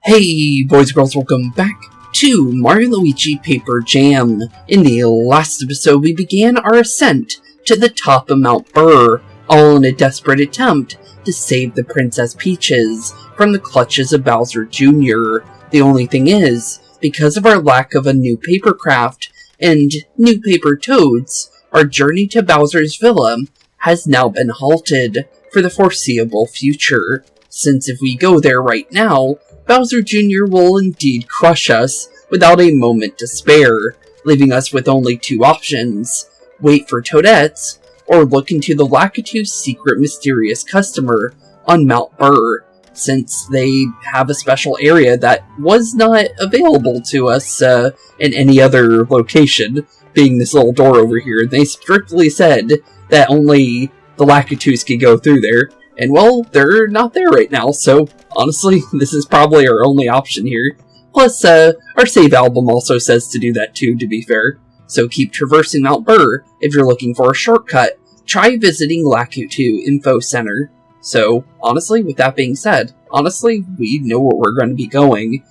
Hey boys and girls, welcome back to Mario & Luigi Paper Jam. In the last episode, we began our ascent to the top of Mount Burr, all in a desperate attempt to save the Princess Peaches from the clutches of Bowser Jr. The only thing is, because of our lack of a new paper craft and new paper toads, our journey to Bowser's Villa has now been halted for the foreseeable future, since if we go there right now, Bowser Jr. will indeed crush us without a moment to spare, leaving us with only two options: wait for Toadettes, or look into the Lakitu's secret mysterious customer on Mount Burr, since they have a special area that was not available to us in any other location, being this little door over here. They strictly said that only the Lakitus could go through there. And well, they're not there right now, so honestly, this is probably our only option here. Plus, our save album also says to do that too, to be fair. So keep traversing Mount Burr. If you're looking for a shortcut, try visiting Lakitu Info Center. So, honestly, with that being said, honestly, we know where we're going to be going.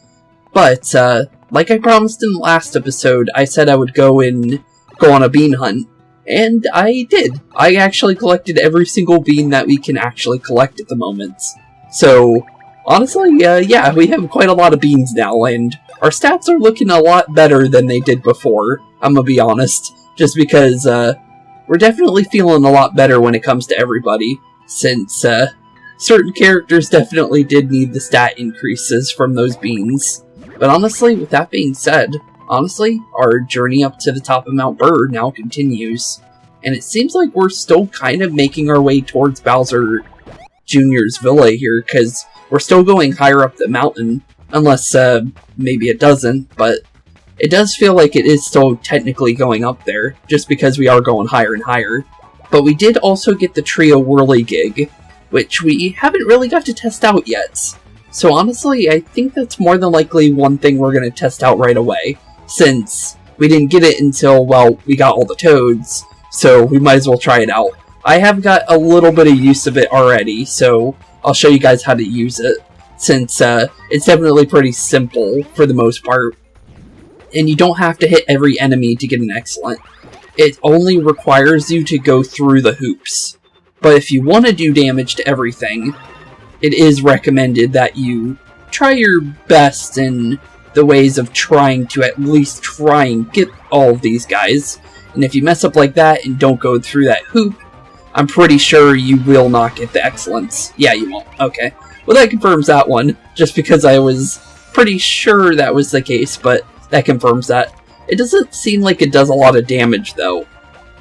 But, like I promised in the last episode, I said I would go on a bean hunt. And I did. I actually collected every single bean that we can actually collect at the moment. So, honestly, yeah, we have quite a lot of beans now, and our stats are looking a lot better than they did before, I'm gonna be honest. Just because, we're definitely feeling a lot better when it comes to everybody, since, certain characters definitely did need the stat increases from those beans. But honestly, with that being said, honestly, our journey up to the top of Mount Burr now continues, and it seems like we're still kind of making our way towards Bowser Jr.'s villa here, because we're still going higher up the mountain, unless, maybe it doesn't, but it does feel like it is still technically going up there, just because we are going higher and higher. But we did also get the Trio Whirligig, which we haven't really got to test out yet. So honestly, I think that's more than likely one thing we're going to test out right away, since we didn't get it until, well, we got all the toads, so we might as well try it out. I have got a little bit of use of it already, so I'll show you guys how to use it, since it's definitely pretty simple for the most part, and you don't have to hit every enemy to get an excellent. It only requires you to go through the hoops, but if you want to do damage to everything, it is recommended that you try your best in the ways of trying to at least try and get all of these guys. And if you mess up like that and don't go through that hoop, I'm pretty sure you will not get the excellence. Yeah, you won't. Okay. Well, that confirms that one, just because I was pretty sure that was the case, but that confirms that. It doesn't seem like it does a lot of damage, though.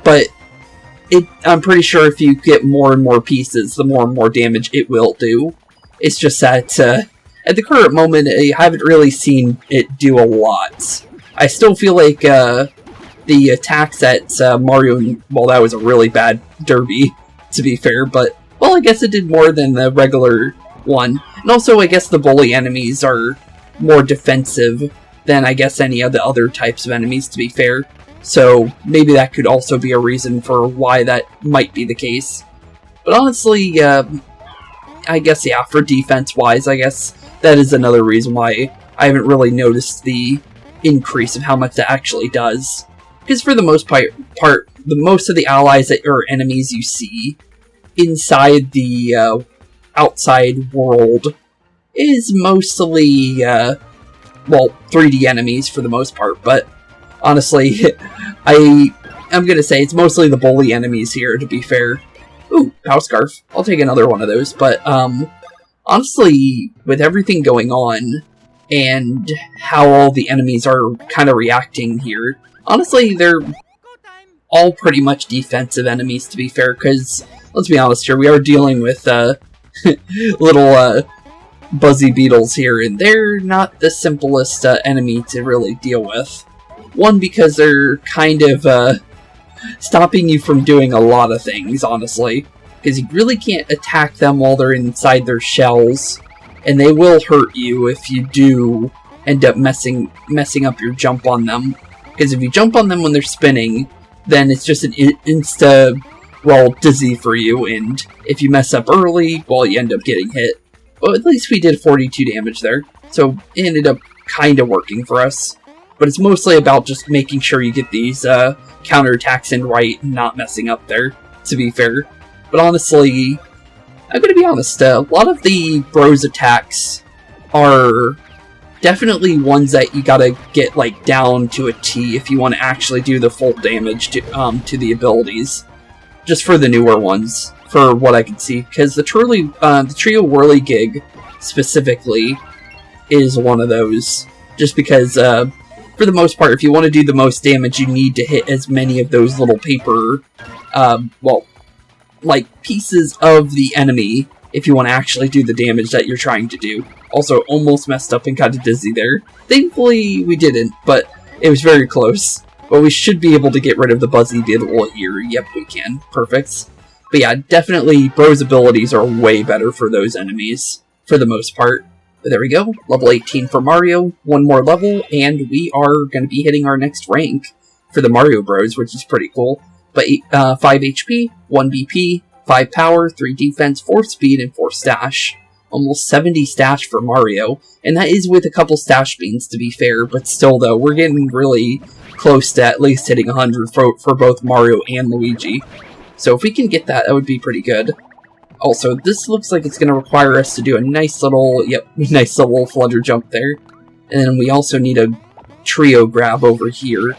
But I'm pretty sure if you get more and more pieces, the more and more damage it will do. It's just that, at the current moment, I haven't really seen it do a lot. I still feel like, the attacks at Mario, well, that was a really bad derby, to be fair, but, well, I guess it did more than the regular one. And also, I guess the bully enemies are more defensive than, I guess, any of the other types of enemies, to be fair. So, maybe that could also be a reason for why that might be the case. But honestly, I guess, yeah, for defense-wise, I guess that is another reason why I haven't really noticed the increase of how much that actually does. Because for the most part, most of the allies or enemies you see inside the outside world is mostly, well, 3D enemies for the most part, but honestly, I'm gonna say it's mostly the bully enemies here, to be fair. Ooh, Pow Scarf. I'll take another one of those, but, honestly, with everything going on, and how all the enemies are kind of reacting here, honestly, they're all pretty much defensive enemies, to be fair, because, let's be honest here, we are dealing with, little, Buzzy Beetles here, and they're not the simplest, enemy to really deal with. One, because they're kind of, stopping you from doing a lot of things, honestly. Because you really can't attack them while they're inside their shells, and they will hurt you if you do end up messing up your jump on them. Because if you jump on them when they're spinning, then it's just an insta, well, dizzy for you, and if you mess up early, well, you end up getting hit. But at least we did 42 damage there. So it ended up kind of working for us. But it's mostly about just making sure you get these counterattacks in right and not messing up there, to be fair. But honestly, I'm going to be honest, a lot of the bros attacks are definitely ones that you gotta get like down to a T if you want to actually do the full damage to the abilities. Just for the newer ones, for what I can see, because the trio whirligig specifically is one of those. Just because, for the most part, if you want to do the most damage, you need to hit as many of those little paper, like pieces of the enemy if you want to actually do the damage that you're trying to do. Also, almost messed up and got a dizzy there. Thankfully, we didn't, but it was very close. But we should be able to get rid of the Buzzy Beetle here. Yep, we can. Perfect. But yeah, definitely, Bro's abilities are way better for those enemies, for the most part. But there we go. Level 18 for Mario. One more level, and we are going to be hitting our next rank for the Mario Bros, which is pretty cool. But 5 HP, 1 BP, 5 power, 3 defense, 4 speed, and 4 stash. Almost 70 stash for Mario, and that is with a couple stash beans to be fair, but still though, we're getting really close to at least hitting 100 for both Mario and Luigi. So if we can get that, that would be pretty good. Also, this looks like it's going to require us to do a nice little flutter jump there. And then we also need a trio grab over here.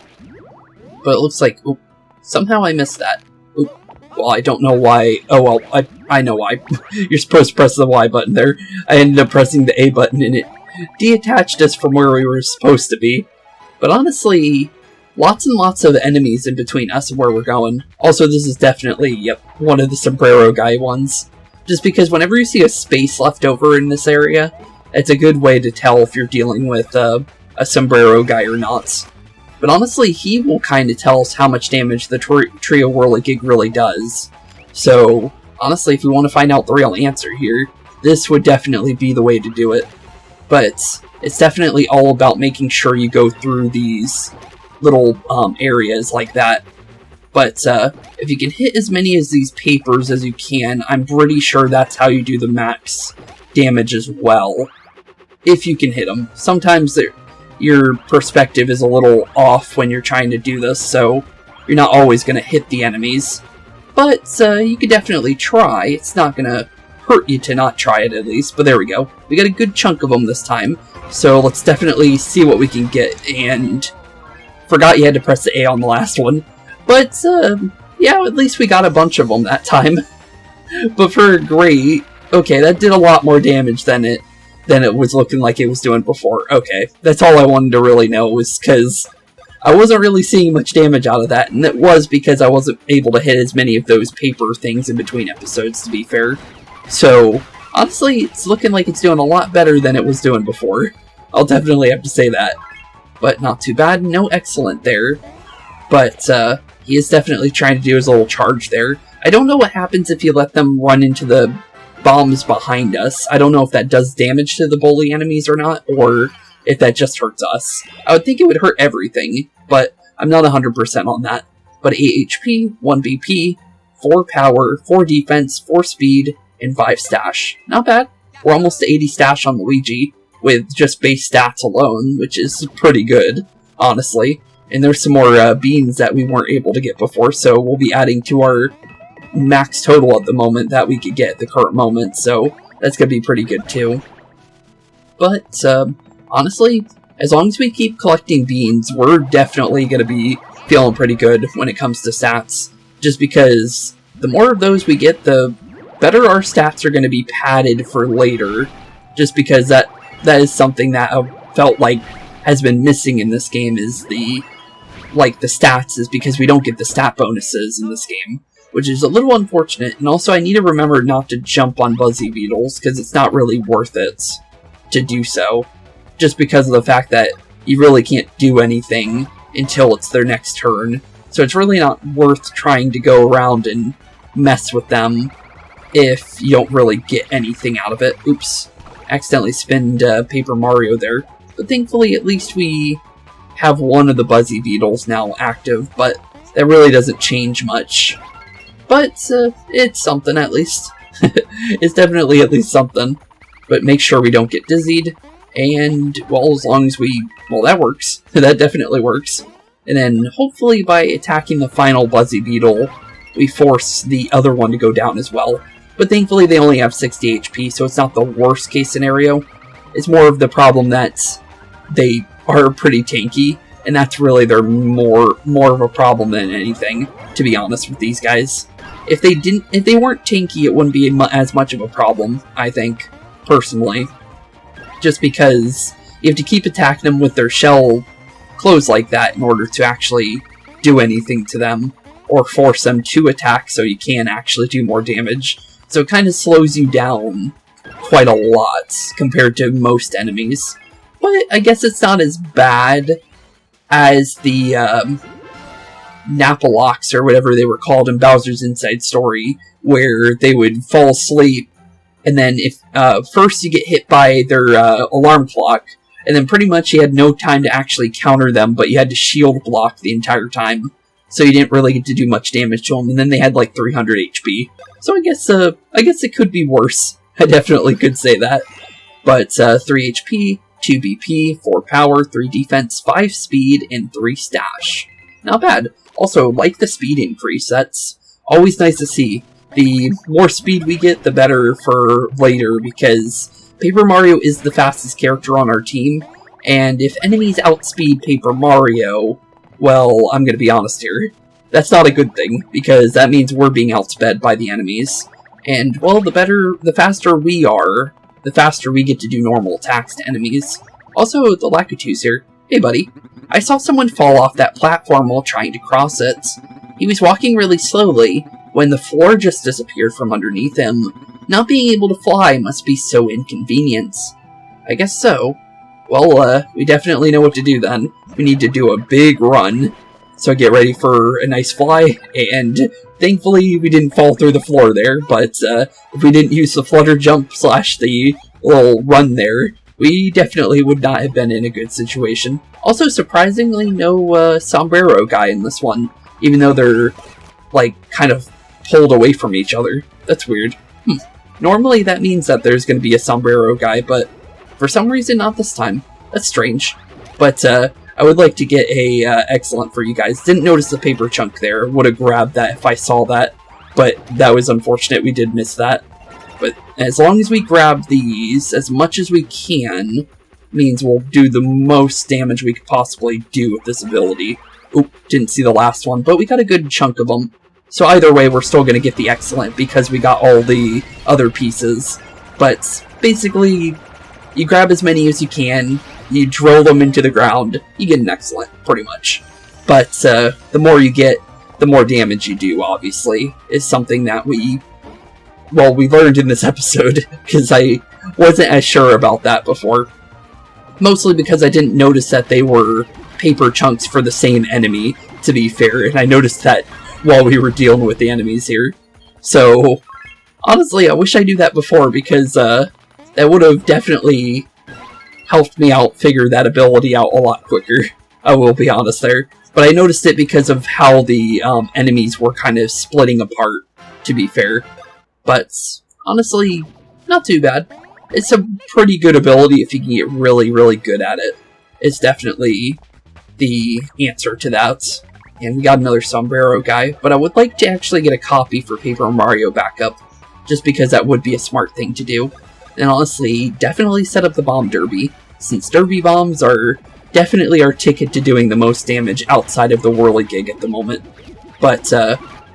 But it looks like, oop, somehow I missed that. Oop. Well, I don't know why. Oh, well, I know why. You're supposed to press the Y button there. I ended up pressing the A button and it detached us from where we were supposed to be. But honestly, lots and lots of enemies in between us and where we're going. Also, this is definitely, yep, one of the sombrero guy ones. Just because whenever you see a space left over in this area, it's a good way to tell if you're dealing with a sombrero guy or not. But honestly, he will kind of tell us how much damage the trio whirligig really does. So, honestly, if we want to find out the real answer here, this would definitely be the way to do it. But it's definitely all about making sure you go through these little areas like that. But if you can hit as many of these papers as you can, I'm pretty sure that's how you do the max damage as well. If you can hit them. Sometimes your perspective is a little off when you're trying to do this, so you're not always going to hit the enemies. But you could definitely try. It's not going to hurt you to not try it at least. But there we go. We got a good chunk of them this time. So let's definitely see what we can get. And forgot you had to press the A on the last one. But yeah, at least we got a bunch of them that time. But for great, okay, that did a lot more damage than it was looking like it was doing before. Okay, that's all I wanted to really know, was because I wasn't really seeing much damage out of that, and it was because I wasn't able to hit as many of those paper things in between episodes, to be fair. So, honestly, it's looking like it's doing a lot better than it was doing before. I'll definitely have to say that. But not too bad, no excellent there. But, he is definitely trying to do his little charge there. I don't know what happens if you let them run into the bombs behind us. I don't know if that does damage to the bully enemies or not, or if that just hurts us. I would think it would hurt everything, but I'm not 100% on that. But 8 HP, 1 BP, 4 power, 4 defense, 4 speed, and 5 stash. Not bad. We're almost to 80 stash on Luigi, with just base stats alone, which is pretty good, honestly. And there's some more beans that we weren't able to get before, so we'll be adding to our max total at the moment that we could get at the current moment, so that's going to be pretty good too. But, honestly, as long as we keep collecting beans, we're definitely going to be feeling pretty good when it comes to stats. Just because the more of those we get, the better our stats are going to be padded for later. Just because that is something that I felt like has been missing in this game, is the stats, is because we don't get the stat bonuses in this game, which is a little unfortunate. And also I need to remember not to jump on Buzzy Beetles, because it's not really worth it to do so, just because of the fact that you really can't do anything until it's their next turn. So it's really not worth trying to go around and mess with them if you don't really get anything out of it. Oops, accidentally spinned Paper Mario there. But thankfully, at least we have one of the Buzzy Beetles now active, but that really doesn't change much. But it's something, at least. It's definitely at least something. But make sure we don't get dizzied. And, well, as long as we... Well, that works. That definitely works. And then, hopefully, by attacking the final Buzzy Beetle, we force the other one to go down as well. But thankfully, they only have 60 HP, so it's not the worst case scenario. It's more of the problem that they are pretty tanky, and that's really their more of a problem than anything, to be honest with these guys. If they weren't tanky, it wouldn't be as much of a problem, I think, personally. Just because you have to keep attacking them with their shell closed like that in order to actually do anything to them, or force them to attack so you can actually do more damage. So it kind of slows you down quite a lot compared to most enemies. But I guess it's not as bad as the Napalox, or whatever they were called in Bowser's Inside Story, where they would fall asleep, and then if first you get hit by their alarm clock, and then pretty much you had no time to actually counter them, but you had to shield block the entire time, so you didn't really get to do much damage to them, and then they had like 300 HP. So I guess it could be worse. I definitely could say that. But 3 HP, 2 BP, 4 power, 3 defense, 5 speed, and 3 stash. Not bad. Also, like the speed increase, that's always nice to see. The more speed we get, the better for later, because Paper Mario is the fastest character on our team, and if enemies outspeed Paper Mario, well, I'm gonna be honest here, that's not a good thing, because that means we're being outsped by the enemies. And, well, the faster we are, the faster we get to do normal attacks to enemies. Also, the Lakitus here. Hey, buddy. I saw someone fall off that platform while trying to cross it. He was walking really slowly when the floor just disappeared from underneath him. Not being able to fly must be so inconvenient. I guess so. Well, we definitely know what to do then. We need to do a big run. So get ready for a nice fly, and thankfully we didn't fall through the floor there, but if we didn't use the flutter jump / the little run there, we definitely would not have been in a good situation. Also, surprisingly, no sombrero guy in this one, even though they're, like, kind of pulled away from each other. That's weird. Normally that means that there's going to be a sombrero guy, but for some reason not this time. That's strange. But, I would like to get a excellent for you guys. Didn't notice the paper chunk there. Would have grabbed that if I saw that. But that was unfortunate. We did miss that. But as long as we grab these as much as we can, means we'll do the most damage we could possibly do with this ability. Oop, didn't see the last one, but we got a good chunk of them. So either way, we're still going to get the excellent because we got all the other pieces. But basically, you grab as many as you can, you drill them into the ground, you get an excellent, pretty much. But the more you get, the more damage you do, obviously, is something that we learned in this episode, because I wasn't as sure about that before. Mostly because I didn't notice that they were paper chunks for the same enemy, to be fair, and I noticed that while we were dealing with the enemies here. So, honestly, I wish I knew that before, because that would have definitely helped me out figure that ability out a lot quicker. I will be honest there. But I noticed it because of how the enemies were kind of splitting apart, to be fair. But, honestly, not too bad. It's a pretty good ability if you can get really, really good at it. It's definitely the answer to that. And we got another sombrero guy, but I would like to actually get a copy for Paper Mario backup, just because that would be a smart thing to do. And honestly, definitely set up the bomb derby, since derby bombs are definitely our ticket to doing the most damage outside of the whirligig at the moment. But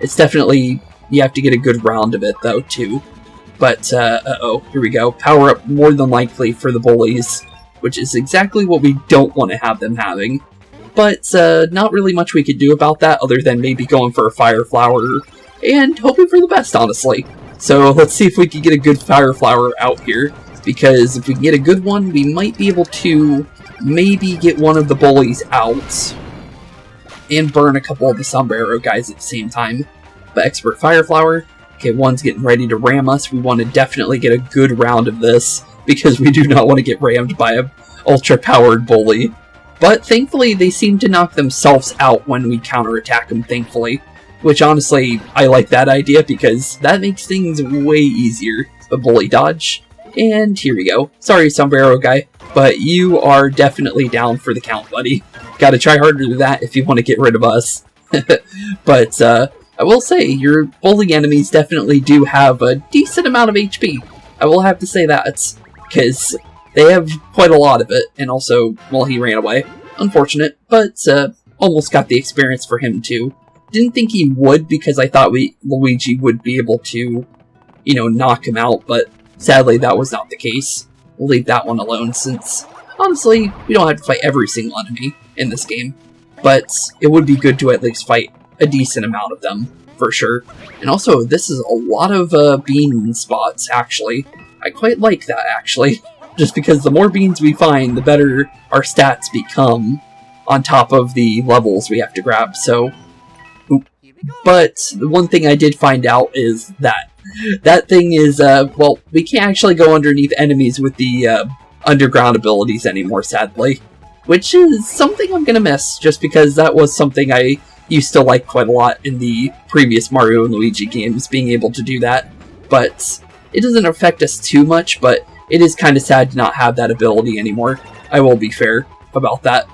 it's definitely, you have to get a good round of it though too. But uh-oh, here we go. Power up more than likely for the bullies, which is exactly what we don't want to have them having. But not really much we could do about that other than maybe going for a fire flower and hoping for the best, honestly. So let's see if we can get a good fire flower out here, because if we can get a good one, we might be able to maybe get one of the bullies out and burn a couple of the sombrero guys at the same time. But expert fire flower, okay, one's getting ready to ram us. We want to definitely get a good round of this, because we do not want to get rammed by a ultra-powered bully. But thankfully, they seem to knock themselves out when we counterattack them, thankfully. Which, honestly, I like that idea, because that makes things way easier. A bully dodge. And here we go. Sorry, sombrero guy. but you are definitely down for the count, buddy. Gotta try harder than that if you want to get rid of us. But, I will say, your bully enemies definitely do have a decent amount of HP. I will have to say that, because they have quite a lot of it, and also, well, he ran away. Unfortunate, but, almost got the experience for him, too. Didn't think he would, because I thought Luigi would be able to, you know, knock him out, but sadly that was not the case. We'll leave that one alone, since, honestly, we don't have to fight every single enemy in this game. But it would be good to at least fight a decent amount of them, for sure. And also, this is a lot of bean spots, actually. I quite like that, actually. Just because the more beans we find, the better our stats become, on top of the levels we have to grab, so... Oop. But the one thing I did find out is that thing is, well, we can't actually go underneath enemies with the underground abilities anymore, sadly. Which is something I'm gonna miss, just because that was something I used to like quite a lot in the previous Mario and Luigi games, being able to do that. But it doesn't affect us too much, but it is kind of sad to not have that ability anymore. I will be fair about that.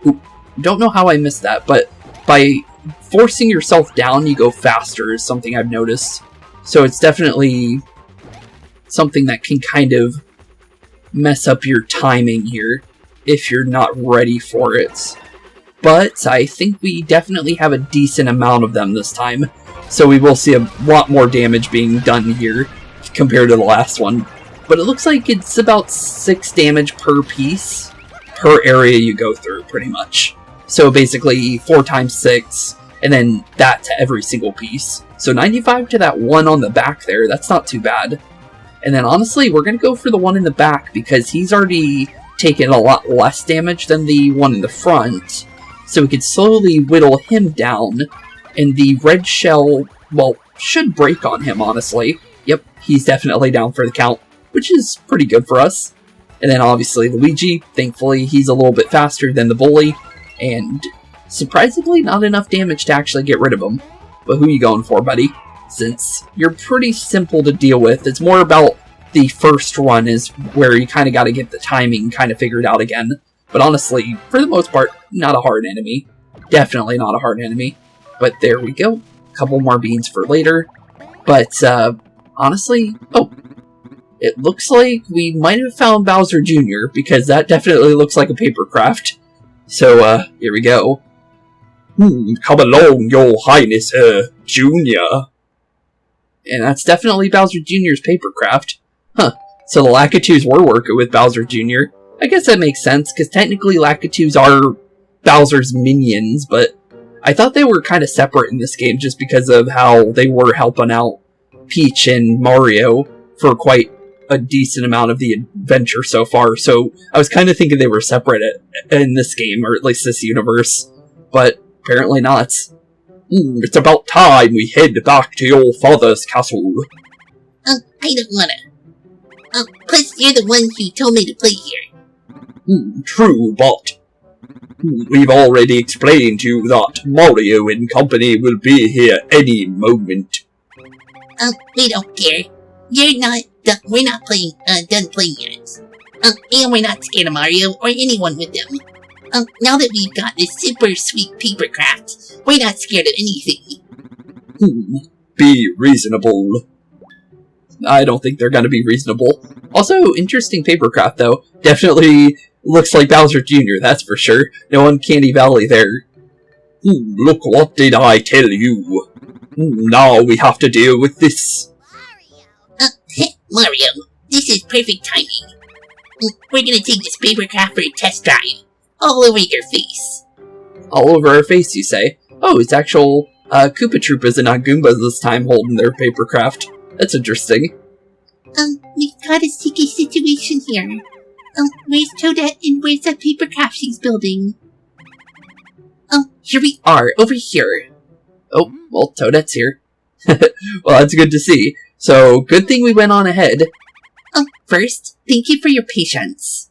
Ooh, don't know how I missed that, but by forcing yourself down, you go faster is something I've noticed. So it's definitely something that can kind of mess up your timing here if you're not ready for it. But I think we definitely have a decent amount of them this time, so we will see a lot more damage being done here compared to the last one. But it looks like it's about 6 damage per piece, per area you go through, pretty much. So basically 4 times 6, and then that to every single piece. So 95 to that one on the back there, that's not too bad. And then honestly, we're going to go for the one in the back, because he's already taken a lot less damage than the one in the front. So we could slowly whittle him down, and the red shell, well, should break on him, honestly. Yep, he's definitely down for the count, which is pretty good for us. And then obviously Luigi, thankfully he's a little bit faster than the bully, and surprisingly not enough damage to actually get rid of him. But who you going for, buddy? Since you're pretty simple to deal with, it's more about the first run is where you kind of got to get the timing kind of figured out again. But honestly, for the most part, not a hard enemy. Definitely not a hard enemy. But there we go. A couple more beans for later. But, honestly, oh, it looks like we might have found Bowser Jr., because that definitely looks like a paper craft. So, here we go. Come along, your highness, Junior. And that's definitely Bowser Jr.'s paper craft. Huh, so the Lakitus were working with Bowser Jr. I guess that makes sense, because technically Lakitus are Bowser's minions, but I thought they were kind of separate in this game just because of how they were helping out Peach and Mario for quite a decent amount of the adventure so far, so I was kind of thinking they were separate in this game, or at least this universe, but apparently not. It's about time we head back to your father's castle. I don't wanna. Plus you're the one who told me to play here. True, but we've already explained to you that Mario and company will be here any moment. We don't care. We're not playing, done playing yet. And we're not scared of Mario or anyone with them. Now that we've got this super sweet paper craft, we're not scared of anything. Be reasonable. I don't think they're gonna be reasonable. Also, interesting paper craft, though. Definitely looks like Bowser Jr., that's for sure. No Uncanny Valley there. Look, what did I tell you? Now we have to deal with this. Mario, this is perfect timing. We're gonna take this paper craft for a test drive. All over your face. All over our face, you say? Oh, it's actual Koopa Troopas and not Goombas this time holding their paper craft. That's interesting. We've got a sticky situation here. Where's Toadette and where's that paper craft she's building? Here we are, over here. Oh, well, Toadette's here. Well, that's good to see. So, good thing we went on ahead. First, thank you for your patience.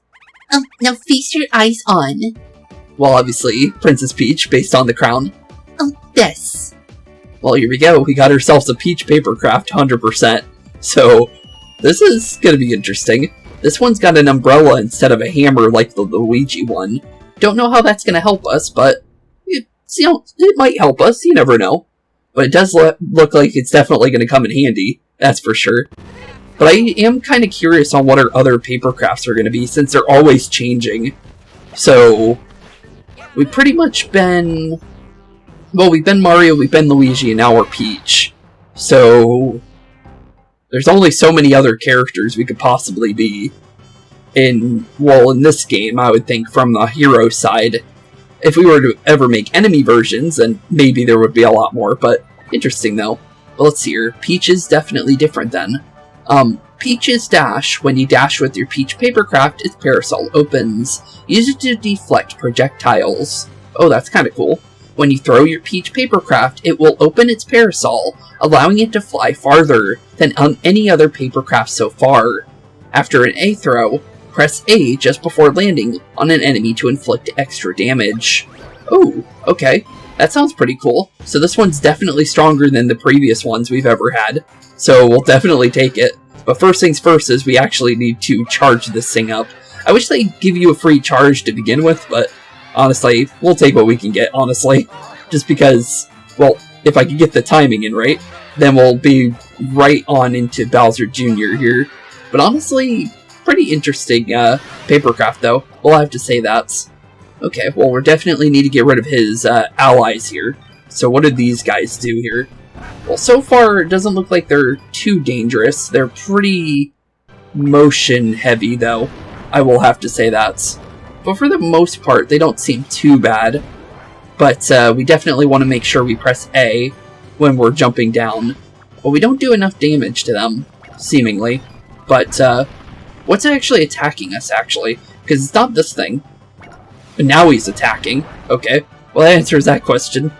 Now feast your eyes on... Well, obviously, Princess Peach, based on the crown. This. Well, here we go. We got ourselves a Peach paper craft, 100%. So, this is gonna be interesting. This one's got an umbrella instead of a hammer like the Luigi one. Don't know how that's going to help us, but it might help us, you never know. But it does look like it's definitely going to come in handy, that's for sure. But I am kind of curious on what our other paper crafts are going to be, since they're always changing. So, we've pretty much been... Well, we've been Mario, we've been Luigi, and now we're Peach. So, there's only so many other characters we could possibly be in this game, I would think, from the hero side. If we were to ever make enemy versions, then maybe there would be a lot more, but interesting though. But let's see here. Peach is definitely different then. Peach's dash. When you dash with your Peach papercraft, its parasol opens. Use it to deflect projectiles. Oh, that's kind of cool. When you throw your Peach papercraft, it will open its parasol, allowing it to fly farther than on any other papercraft so far. After an A throw, press A just before landing on an enemy to inflict extra damage. Oh, okay. That sounds pretty cool. So this one's definitely stronger than the previous ones we've ever had. So we'll definitely take it. But first things first is we actually need to charge this thing up. I wish they'd give you a free charge to begin with, but honestly, we'll take what we can get, honestly. Just because, well, if I can get the timing in right, then we'll be right on into Bowser Jr. here. But honestly, pretty interesting papercraft, though. We'll have to say that. Okay, well, we definitely need to get rid of his allies here. So what did these guys do here? Well, so far, it doesn't look like they're too dangerous. They're pretty motion-heavy, though. I will have to say that. But for the most part, they don't seem too bad. But we definitely want to make sure we press A when we're jumping down. Well, we don't do enough damage to them, seemingly. But what's actually attacking us, actually? Because it's not this thing. And now he's attacking. Okay, well, that answers that question.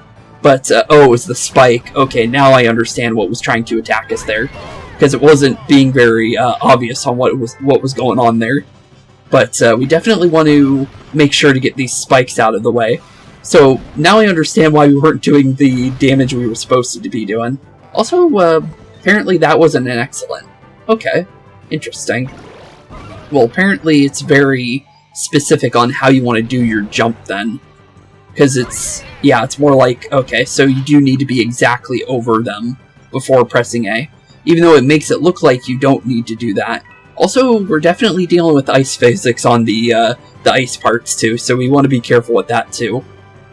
But, oh, it was the spike. Okay, now I understand what was trying to attack us there. Because it wasn't being very obvious on what was going on there. But we definitely want to make sure to get these spikes out of the way. So now I understand why we weren't doing the damage we were supposed to be doing. Also, apparently that wasn't an excellent. Okay, interesting. Well, apparently it's very specific on how you want to do your jump then. Because it's more like, okay, so you do need to be exactly over them before pressing A. Even though it makes it look like you don't need to do that. Also, we're definitely dealing with ice physics on the ice parts too, so we want to be careful with that too.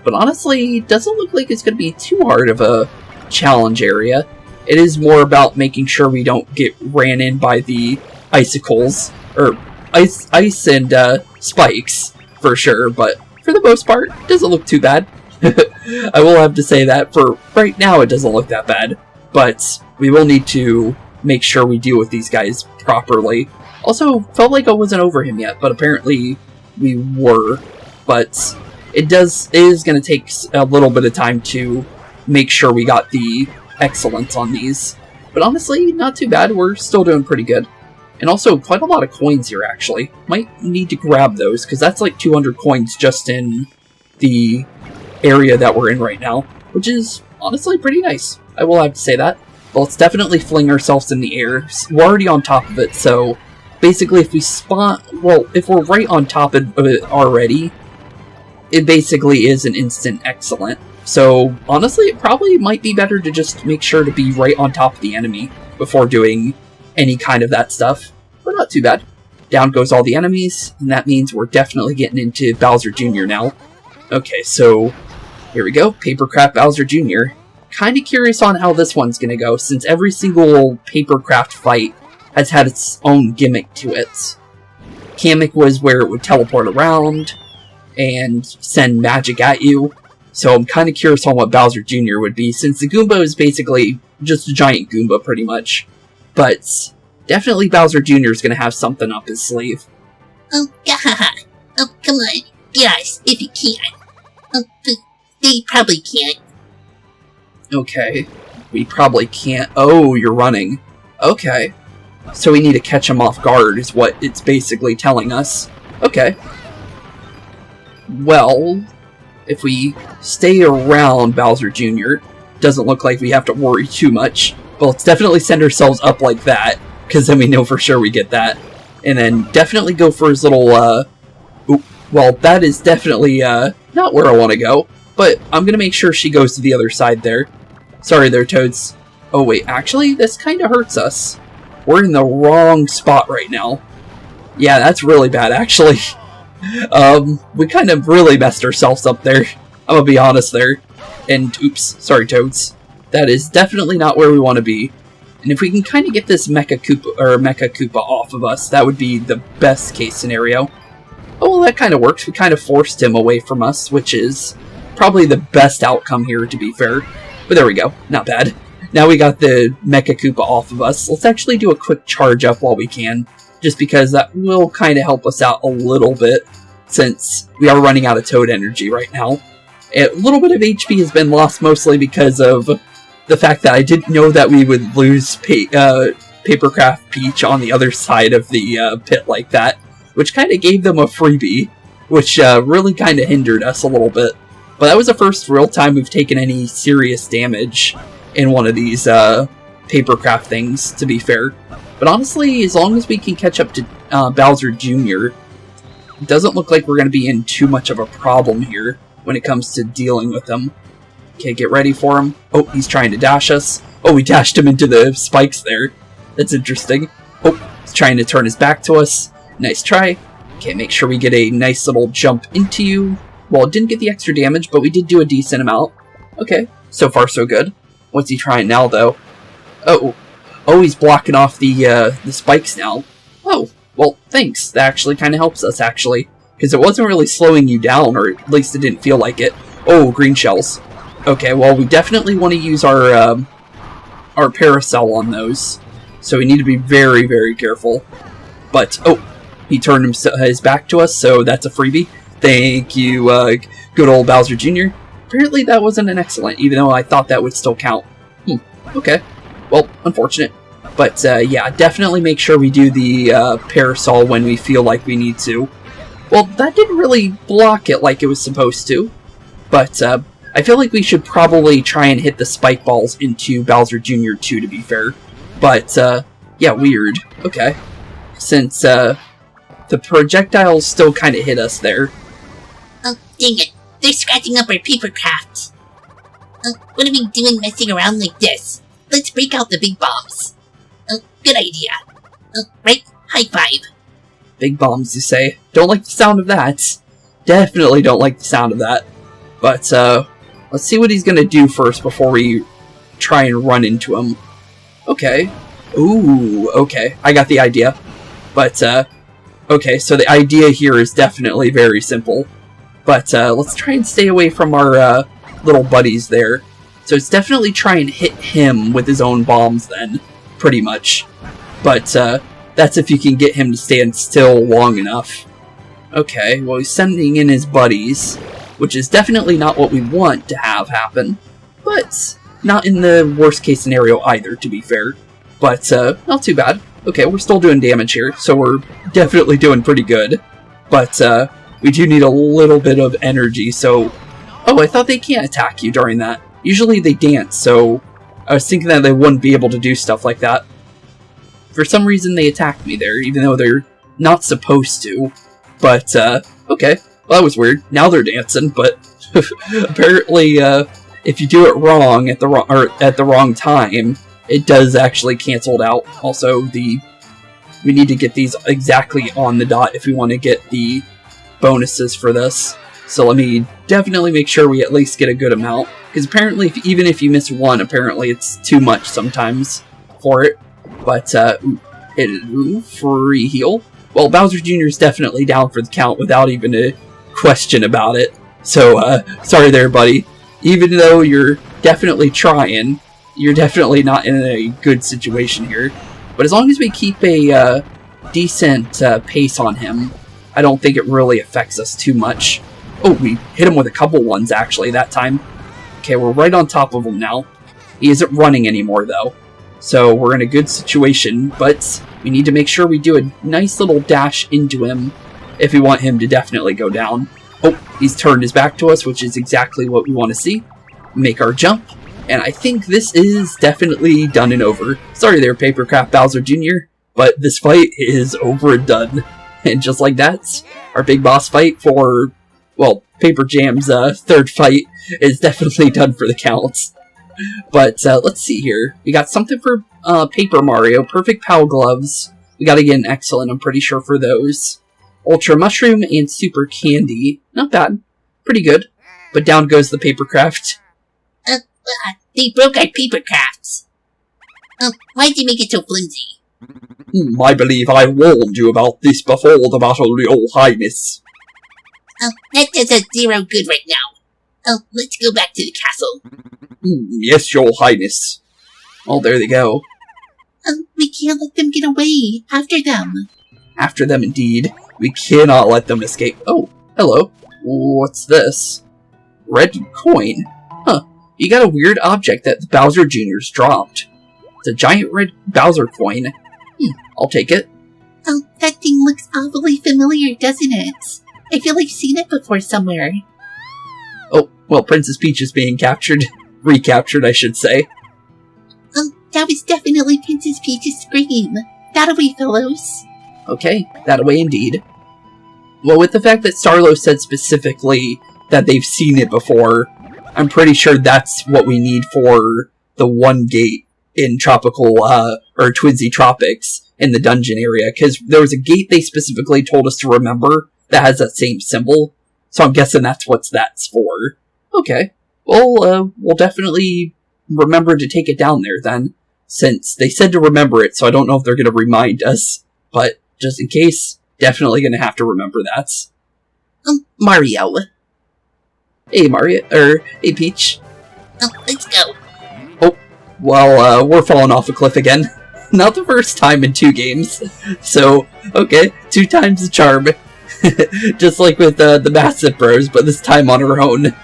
But honestly, it doesn't look like it's going to be too hard of a challenge area. It is more about making sure we don't get ran in by the icicles, or ice and spikes, for sure, but for the most part, it doesn't look too bad. I will have to say that for right now it doesn't look that bad, but we will need to make sure we deal with these guys properly. Also, felt like I wasn't over him yet, but apparently we were. But it is going to take a little bit of time to make sure we got the excellence on these. But honestly, not too bad. We're still doing pretty good. And also, quite a lot of coins here, actually. Might need to grab those, because that's like 200 coins just in the area that we're in right now. Which is, honestly, pretty nice. I will have to say that. But let's definitely fling ourselves in the air. We're already on top of it, so basically if we spawn... Well, if we're right on top of it already, it basically is an instant excellent. So, honestly, it probably might be better to just make sure to be right on top of the enemy before doing any kind of that stuff. But not too bad. Down goes all the enemies, and that means we're definitely getting into Bowser Jr. now. Okay, so here we go. Papercraft Bowser Jr. Kinda curious on how this one's gonna go, since every single papercraft fight has had its own gimmick to it. Kamek was where it would teleport around and send magic at you. So I'm kinda curious on what Bowser Jr. would be, since the Goomba is basically just a giant Goomba, pretty much. But definitely Bowser Jr. is gonna have something up his sleeve. Oh, God. Oh, come on. Get us, if you can. Oh, they probably can't. Okay, we probably can't. Oh, you're running. Okay. So we need to catch him off guard, is what it's basically telling us. Okay. Well, if we stay around Bowser Jr., doesn't look like we have to worry too much. But let's definitely send ourselves up like that, because then we know for sure we get that. And then definitely go for his little, well, that is definitely, not where I want to go. But I'm going to make sure she goes to the other side there. Sorry there, Toads. Oh, wait, actually, this kind of hurts us. We're in the wrong spot right now. Yeah, that's really bad, actually. We kind of really messed ourselves up there. I'm gonna be honest there. And, oops, sorry, Toads. That is definitely not where we want to be. And if we can kind of get this Mecha Koopa off of us, that would be the best case scenario. Oh, well, that kind of works. We kind of forced him away from us, which is probably the best outcome here, to be fair. But there we go. Not bad. Now we got the Mecha Koopa off of us. Let's actually do a quick charge up while we can, just because that will kind of help us out a little bit, since we are running out of Toad energy right now. A little bit of HP has been lost mostly because of the fact that I didn't know that we would lose Papercraft Peach on the other side of the pit like that, which kind of gave them a freebie, which really kind of hindered us a little bit. But that was the first real time we've taken any serious damage in one of these Papercraft things, to be fair. But honestly, as long as we can catch up to Bowser Jr., it doesn't look like we're going to be in too much of a problem here when it comes to dealing with them. Okay, get ready for him. Oh, he's trying to dash us. Oh, we dashed him into the spikes there. That's interesting. Oh, he's trying to turn his back to us. Nice try. Okay, make sure we get a nice little jump into you. Well, it didn't get the extra damage, but we did do a decent amount. Okay, so far so good. What's he trying now, though? Oh, he's blocking off the spikes now. Oh, well, thanks. That actually kind of helps us, actually. Because it wasn't really slowing you down, or at least it didn't feel like it. Oh, green shells. Okay, well, we definitely want to use our parasol on those. So we need to be very, very careful. But, oh, he turned his back to us, so that's a freebie. Thank you, good old Bowser Jr. Apparently that wasn't an excellent, even though I thought that would still count. Okay. Well, unfortunate. But, yeah, definitely make sure we do the parasol when we feel like we need to. Well, that didn't really block it like it was supposed to. But, I feel like we should probably try and hit the spike balls into Bowser Jr. too, to be fair. But, yeah, weird. Okay. Since, the projectiles still kind of hit us there. Oh, dang it. They're scratching up our paper crafts. What are we doing messing around like this? Let's break out the big bombs. Good idea. Right? High five. Big bombs, you say? Don't like the sound of that. Definitely don't like the sound of that. But, let's see what he's gonna do first before we try and run into him. Okay. Ooh, okay. I got the idea. But, okay, so the idea here is definitely very simple. But, let's try and stay away from our, little buddies there. So it's definitely try and hit him with his own bombs then, pretty much. But, that's if you can get him to stand still long enough. Okay, well he's sending in his buddies, which is definitely not what we want to have happen. But, not in the worst case scenario either, to be fair. But, not too bad. Okay, we're still doing damage here, so we're definitely doing pretty good. But, we do need a little bit of energy, so... Oh, I thought they can't attack you during that. Usually they dance, so... I was thinking that they wouldn't be able to do stuff like that. For some reason they attacked me there, even though they're not supposed to. But, okay. Well, that was weird. Now they're dancing, but... apparently, if you do it wrong at the wrong time, it does actually cancel it out. Also, we need to get these exactly on the dot if we want to get the bonuses for this. So let me definitely make sure we at least get a good amount. Because apparently, even if you miss one, apparently it's too much sometimes for it. But, free heal. Well, Bowser Jr. is definitely down for the count without even a question about it. So, sorry there, buddy. Even though you're definitely trying, you're definitely not in a good situation here. But as long as we keep a decent pace on him, I don't think it really affects us too much. Oh, we hit him with a couple ones, actually, that time. Okay, we're right on top of him now. He isn't running anymore, though. So we're in a good situation, but we need to make sure we do a nice little dash into him if we want him to definitely go down. Oh, he's turned his back to us, which is exactly what we want to see. Make our jump. And I think this is definitely done and over. Sorry there, Papercraft Bowser Jr., But this fight is over and done. And just like that, our big boss fight for, well, Paper Jam's third fight is definitely done for the count. But let's see here. We got something for Paper Mario, Perfect Pow Gloves. We gotta get an excellent, I'm pretty sure, for those. Ultra Mushroom and Super Candy. Not bad. Pretty good. But down goes the paper craft. They broke our paper crafts. Why'd you make it so flimsy? I believe I warned you about this before the battle, Your Highness. That does us zero good right now. Let's go back to the castle. Yes, Your Highness. Oh, there they go. We can't let them get away. After them. After them, indeed. We cannot let them escape. Oh, hello. What's this? Red coin. Huh. You got a weird object that the Bowser Jr.'s dropped. It's a giant red Bowser coin. I'll take it. Oh, that thing looks awfully familiar, doesn't it? I feel like I've seen it before somewhere. Oh, well, Princess Peach is being captured. Recaptured, I should say. That was definitely Princess Peach's scream. That-a-way, fellows. Okay, that-a-way indeed. Well, with the fact that Starlo said specifically that they've seen it before, I'm pretty sure that's what we need for the one gate in Tropical, or Twinsy Tropics in the dungeon area, because there was a gate they specifically told us to remember that has that same symbol, so I'm guessing that's what that's for. Okay, well, we'll definitely remember to take it down there then, since they said to remember it, so I don't know if they're going to remind us, but just in case, definitely going to have to remember that. Mario. Hey, Mario, hey, Peach. Let's go. Oh, well, we're falling off a cliff again. Not the first time in 2 games. So, okay, 2 times the charm. Just like with the Massive Bros, but this time on our own.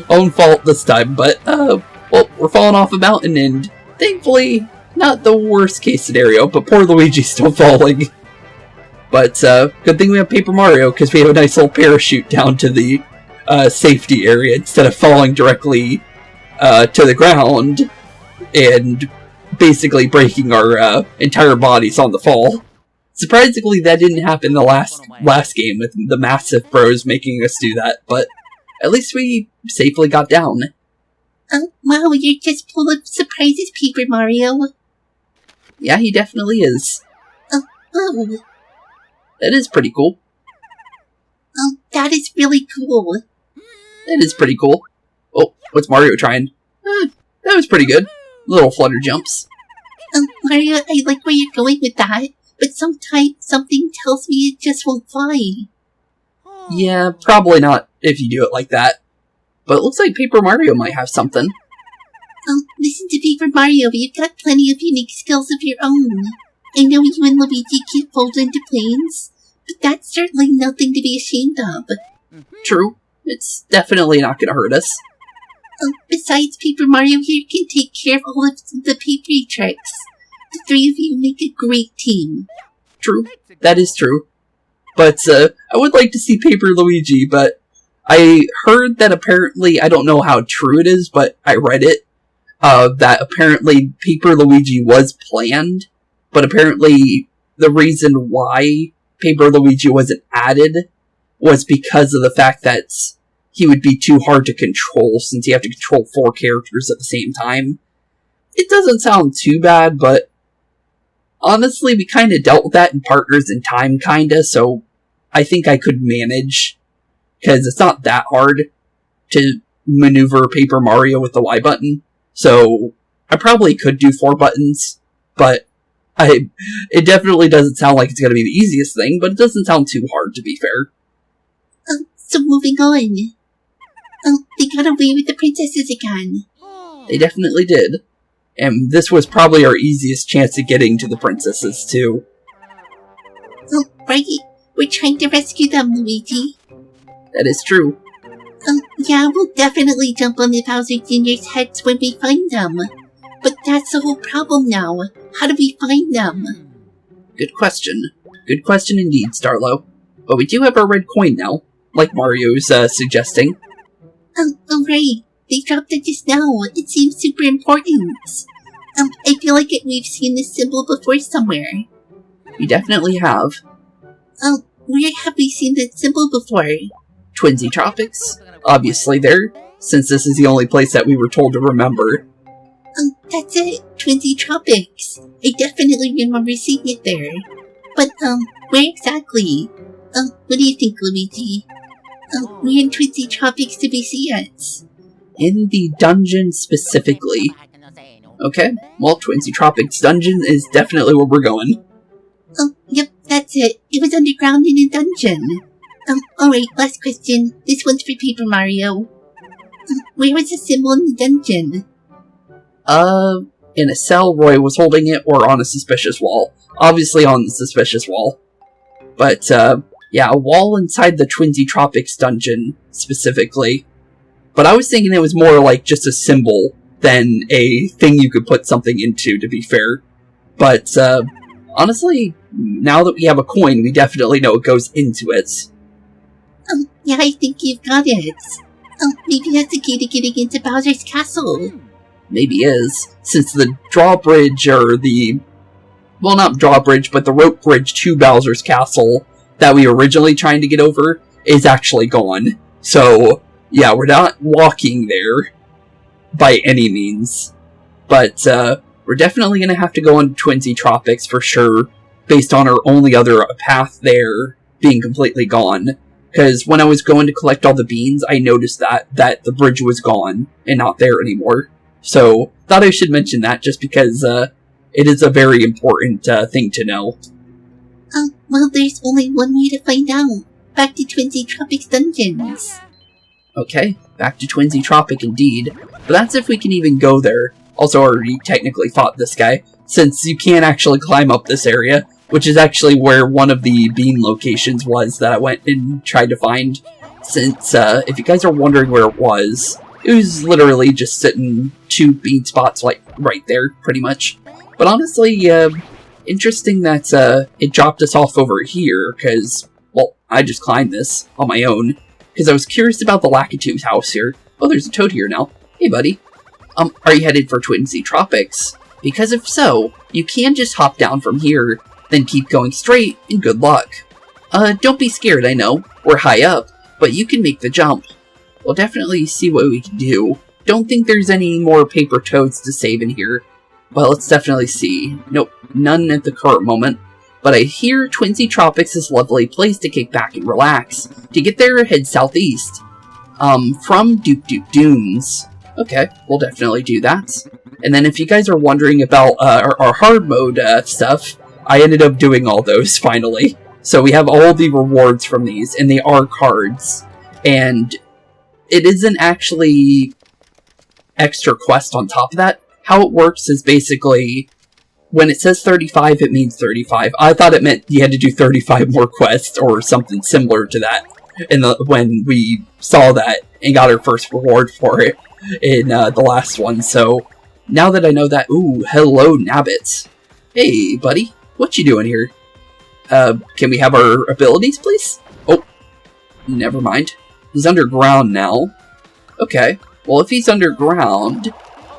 Own fault this time, but, well, we're falling off a mountain, and thankfully, not the worst case scenario, but poor Luigi's still falling. But, good thing we have Paper Mario, because we have a nice little parachute down to the safety area, instead of falling directly to the ground, and basically breaking our entire bodies on the fall. Surprisingly, that didn't happen the last game, with the Massive Bros making us do that, but at least we safely got down. Wow, you're just full of surprises, Paper Mario. Yeah, he definitely is. Oh. That is pretty cool. Oh, that is really cool. That is pretty cool. Oh, what's Mario trying? That was pretty good. Little flutter jumps. Mario, I like where you're going with that, but sometimes something tells me it just won't fly. Yeah, probably not if you do it like that. But it looks like Paper Mario might have something. Listen to Paper Mario, you've got plenty of unique skills of your own. I know you and Luigi can't fold into planes, but that's certainly nothing to be ashamed of. True. It's definitely not gonna hurt us. Besides, Paper Mario here can take care of all of the papery tricks. The 3 of you make a great team. True. That is true. But, I would like to see Paper Luigi, but I heard that apparently, I don't know how true it is, but I read it, that apparently Paper Luigi was planned, but apparently the reason why Paper Luigi wasn't added was because of the fact that he would be too hard to control, since you have to control 4 characters at the same time. It doesn't sound too bad, but honestly, we kind of dealt with that in Partners in Time, kinda, so I think I could manage, because it's not that hard to maneuver Paper Mario with the Y button, so I probably could do 4 buttons, but it definitely doesn't sound like it's going to be the easiest thing, but it doesn't sound too hard, to be fair. So moving on. They got away with the princesses again. They definitely did. And this was probably our easiest chance of getting to the princesses, too. Right. We're trying to rescue them, Luigi. That is true. Yeah, we'll definitely jump on the Bowser Jr.'s heads when we find them. But that's the whole problem now. How do we find them? Good question. Good question indeed, Starlo. But we do have our red coin now, like Mario's suggesting. Oh right. They dropped it just now. It seems super important. I feel like we've seen this symbol before somewhere. You definitely have. Oh, where have we seen that symbol before? Twinsy Tropics. Obviously there, since this is the only place that we were told to remember. That's it. Twinsy Tropics. I definitely remember seeing it there. But, where exactly? What do you think, Luigi? Where in Twinsy Tropics did we see it? In the dungeon specifically. Okay, well, Twinsy Tropics dungeon is definitely where we're going. Oh, yep, that's it. It was underground in a dungeon. Alright, last question. This one's for Paper Mario. Where was the symbol in the dungeon? In a cell Roy was holding it, or on a suspicious wall. Obviously on the suspicious wall. But, yeah, a wall inside the Twinsy Tropics dungeon, specifically. But I was thinking it was more like just a symbol than a thing you could put something into, to be fair. But, honestly, now that we have a coin, we definitely know it goes into it. Yeah, I think you've got it. Maybe that's the key to getting into Bowser's castle. Maybe is, since the drawbridge, or the... well, not drawbridge, but the rope bridge to Bowser's castle that we were originally trying to get over is actually gone. So, yeah, we're not walking there by any means. But, we're definitely going to have to go on Twinsy Tropics for sure, based on our only other path there being completely gone. Because when I was going to collect all the beans, I noticed that the bridge was gone and not there anymore. So, thought I should mention that just because, it is a very important, thing to know. Well, there's only one way to find out. Back to Twinsy Tropics dungeons. Okay, back to Twinsy Tropic indeed. But that's if we can even go there. Also, already technically fought this guy, since you can't actually climb up this area, which is actually where one of the bean locations was that I went and tried to find. Since, if you guys are wondering where it was literally just sitting 2 bean spots, like, right there, pretty much. But honestly, interesting that, it dropped us off over here, because, well, I just climbed this on my own, because I was curious about the Lakitu's house here. Oh, there's a toad here now. Hey, buddy. Are you headed for Twinsy Tropics? Because if so, you can just hop down from here, then keep going straight, and good luck. Don't be scared, I know. We're high up, but you can make the jump. We'll definitely see what we can do. Don't think there's any more paper toads to save in here. Well, let's definitely see. Nope, none at the current moment. But I hear Twinsy Tropics is a lovely place to kick back and relax. To get there, head southeast. From Duke Dunes. Okay, we'll definitely do that. And then if you guys are wondering about our hard mode stuff, I ended up doing all those finally. So we have all the rewards from these, and they are cards. And it isn't actually extra quest on top of that. How it works is basically, when it says 35, it means 35. I thought it meant you had to do 35 more quests or something similar to that. And when we saw that and got our first reward for it in the last one. So now that I know that, ooh, hello Nabbit. Hey buddy, what you doing here? Can we have our abilities please? Oh, never mind. He's underground now. Okay, well if he's underground,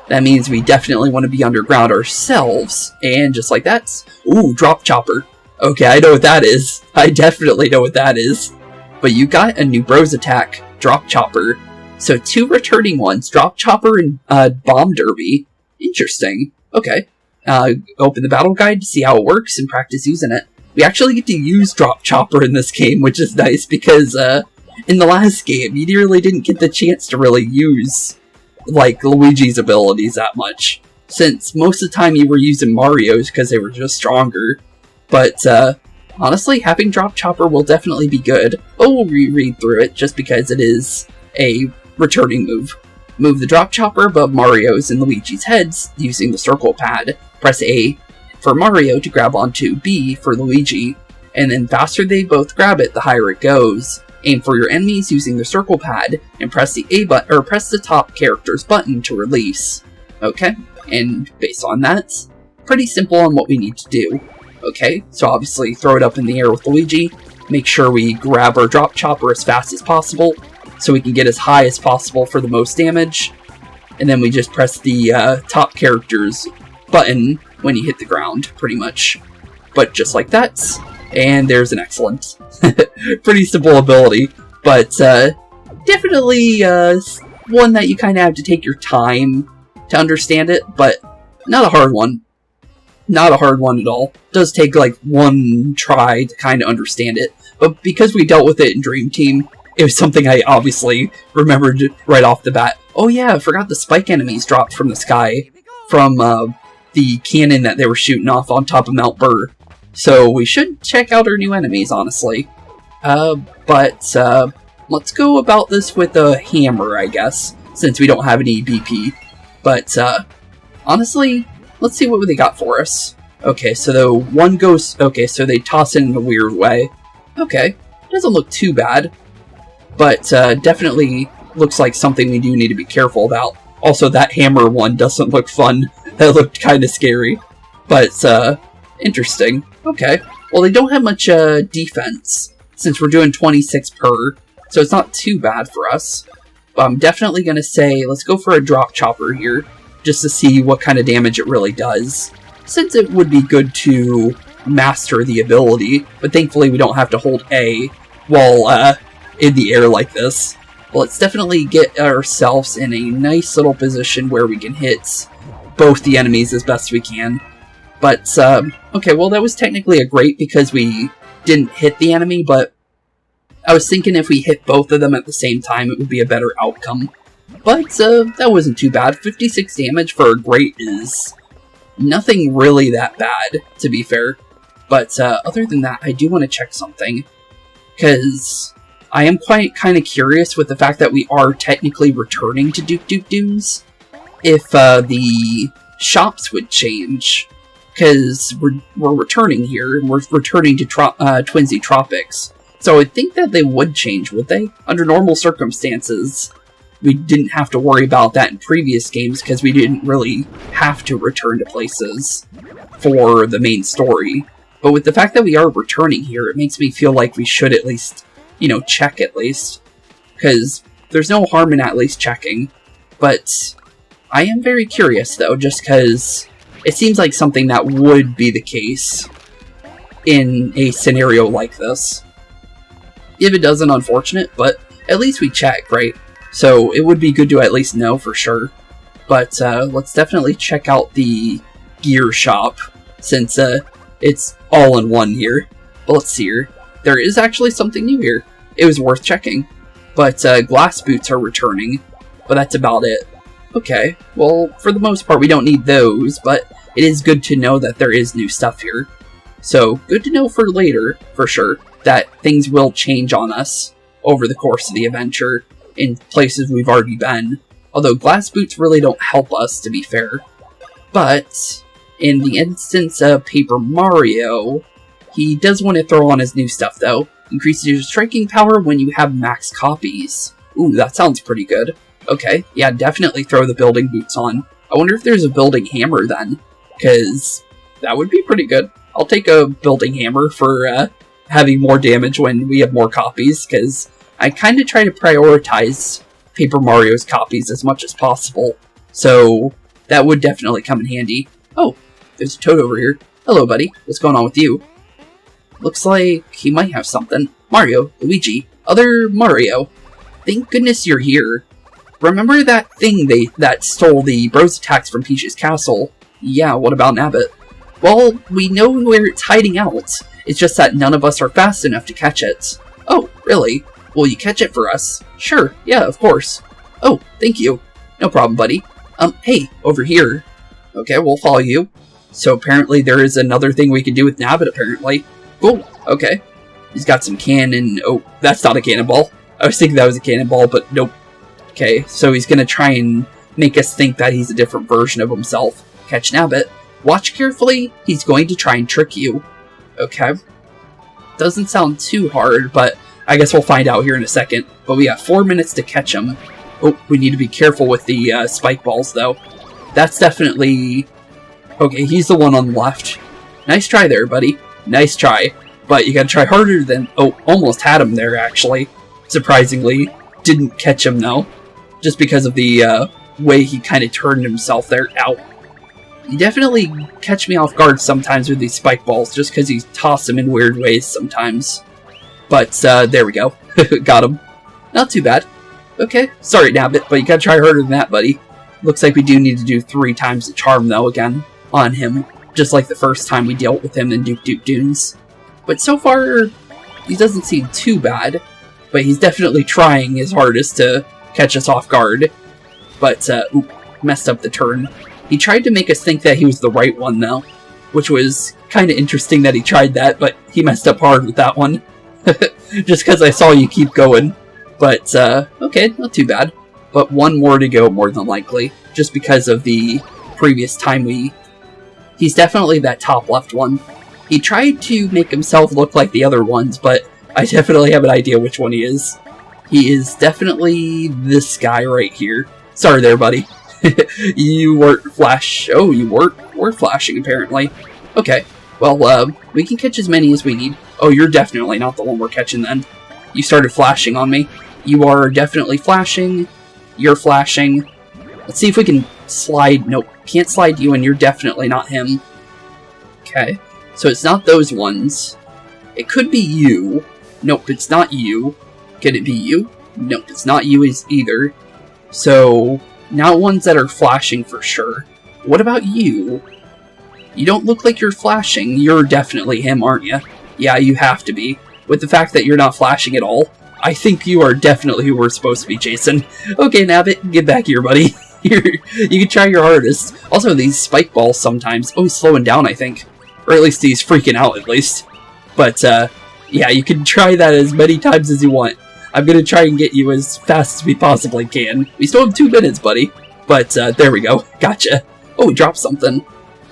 that means we definitely want to be underground ourselves. And just like that, ooh, drop chopper. Okay, I know what that is. I definitely know what that is. But you got a new bros attack, drop chopper. So 2 returning ones, drop chopper and bomb derby. Interesting. Okay. Open the battle guide to see how it works and practice using it. We actually get to use drop chopper in this game, which is nice because in the last game, you really didn't get the chance to really use like Luigi's abilities that much, since most of the time you were using Mario's because they were just stronger. But honestly, having drop chopper will definitely be good. But we'll reread through it just because it is a returning move. Move the drop chopper above Mario's and Luigi's heads using the circle pad. Press A for Mario to grab onto B for Luigi, and then faster they both grab it, the higher it goes. Aim for your enemies using the circle pad, and press the A button, or press the top character's button to release. Okay, and based on that, pretty simple on what we need to do. Okay, so obviously throw it up in the air with Luigi, make sure we grab our drop chopper as fast as possible, so we can get as high as possible for the most damage, and then we just press the top character's button when you hit the ground, pretty much. but just like that. And there's an excellent. Pretty simple ability, but definitely one that you kind of have to take your time to understand it, but not a hard one. Not a hard one at all. It does take like one try to kind of understand it, but because we dealt with it in Dream Team, it was something I obviously remembered right off the bat. Oh yeah, I forgot the spike enemies dropped from the sky from the cannon that they were shooting off on top of Mount Burr. So we should check out our new enemies, honestly. But let's go about this with a hammer, I guess, since we don't have any BP. But honestly, let's see what they got for us. Okay, so the one goes... Okay, so they toss it in a weird way. Okay, doesn't look too bad. But definitely looks like something we do need to be careful about. Also, that hammer one doesn't look fun. That looked kind of scary. But, interesting. Okay. Well, they don't have much defense, since we're doing 26 per, so it's not too bad for us. But I'm definitely going to say, let's go for a drop chopper here, just to see what kind of damage it really does. Since it would be good to master the ability, but thankfully we don't have to hold A while in the air like this. Well, let's definitely get ourselves in a nice little position where we can hit both the enemies as best we can. But, okay, well that was technically a great because we didn't hit the enemy, but I was thinking if we hit both of them at the same time, it would be a better outcome. But, that wasn't too bad. 56 damage for a great is nothing really that bad, to be fair. But, other than that, I do want to check something. Because I am quite kind of curious with the fact that we are technically returning to Duke Duke Dooms. If, the shops would change. Because we're returning here, and we're returning to Twinsy Tropics. So I think that they would change, would they? Under normal circumstances, we didn't have to worry about that in previous games, because we didn't really have to return to places for the main story. But with the fact that we are returning here, it makes me feel like we should at least, you know, check at least. Because there's no harm in at least checking. But I am very curious, though, just because it seems like something that would be the case in a scenario like this. If it doesn't, unfortunate, but at least we check, right? So it would be good to at least know for sure. But let's definitely check out the gear shop, since it's all in one here. But let's see here. There is actually something new here. It was worth checking. But glass boots are returning, but that's about it. Okay, well, for the most part, we don't need those, but it is good to know that there is new stuff here. So, good to know for later, for sure, that things will change on us over the course of the adventure in places we've already been. Although glass boots really don't help us, to be fair. But, in the instance of Paper Mario, he does want to throw on his new stuff, though. Increases your striking power when you have max copies. Ooh, that sounds pretty good. Okay, yeah, definitely throw the building boots on. I wonder if there's a building hammer then, because that would be pretty good. I'll take a building hammer for having more damage when we have more copies, because I kind of try to prioritize Paper Mario's copies as much as possible, so that would definitely come in handy. Oh, there's a Toad over here. Hello, buddy. What's going on with you? Looks like he might have something. Mario, Luigi, other Mario. Thank goodness you're here. Remember that thing that stole the Bros attacks from Peach's castle? Yeah, what about Nabbit? Well, we know where it's hiding out. It's just that none of us are fast enough to catch it. Oh, really? Will you catch it for us? Sure, yeah, of course. Oh, thank you. No problem, buddy. Hey, over here. Okay, we'll follow you. So apparently there is another thing we can do with Nabbit, apparently. Cool, okay. He's got some cannon... Oh, that's not a cannonball. I was thinking that was a cannonball, but nope. Okay, so he's gonna try and make us think that he's a different version of himself. Catch Nabbit. Watch carefully, he's going to try and trick you. Okay. Doesn't sound too hard, but I guess we'll find out here in a second. But we got 4 minutes to catch him. Oh, we need to be careful with the spike balls, though. That's definitely... Okay, he's the one on the left. Nice try there, buddy. Nice try. But you gotta try harder than... Oh, almost had him there, actually. Surprisingly. Didn't catch him, though. Just because of the way he kind of turned himself there. Ow. You definitely catch me off guard sometimes with these spike balls, just because you toss them in weird ways sometimes. But, there we go. Got him. Not too bad. Okay, sorry, Nabbit, but you gotta try harder than that, buddy. Looks like we do need to do 3 times the charm, though, again, on him. Just like the first time we dealt with him in Duke Duke Dunes. But so far, he doesn't seem too bad. But he's definitely trying his hardest to catch us off guard. But, oop, messed up the turn. He tried to make us think that he was the right one, though. Which was kind of interesting that he tried that, but he messed up hard with that one. Just because I saw you keep going. But, okay, not too bad. But 1 more to go, more than likely. Just because of the previous time He's definitely that top left one. He tried to make himself look like the other ones, but I definitely have an idea which one he is. He is definitely this guy right here. Sorry there, buddy. You weren't flash... Oh, you were flashing, apparently. Okay, well, we can catch as many as we need. Oh, you're definitely not the one we're catching, then. You started flashing on me. You are definitely flashing. You're flashing. Let's see if we can slide... Nope, can't slide you, and you're definitely not him. Okay, so it's not those ones. It could be you. Nope, it's not you. Could it be you? Nope, it's not you either. So, not ones that are flashing for sure. What about you? You don't look like you're flashing. You're definitely him, aren't you? Yeah, you have to be. With the fact that you're not flashing at all, I think you are definitely who we're supposed to be chasing. Okay, Nabbit, get back here, buddy. You can try your hardest. Also, these spike balls sometimes... Oh, he's slowing down, I think. Or at least he's freaking out, at least. But, yeah, you can try that as many times as you want. I'm gonna try and get you as fast as we possibly can. We still have 2 minutes, buddy. But, there we go. Gotcha. Oh, we dropped something.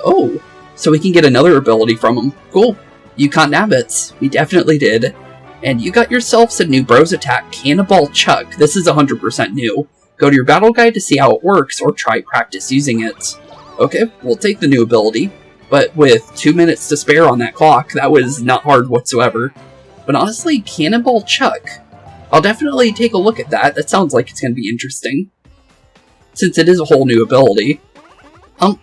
Oh, so we can get another ability from him. Cool. You caught Nabbits. We definitely did. And you got yourselves a new Bros attack, Cannonball Chuck. This is 100% new. Go to your battle guide to see how it works, or try practice using it. Okay, we'll take the new ability. But with 2 minutes to spare on that clock, that was not hard whatsoever. But honestly, Cannonball Chuck. I'll definitely take a look at that. That sounds like it's going to be interesting. Since it is a whole new ability.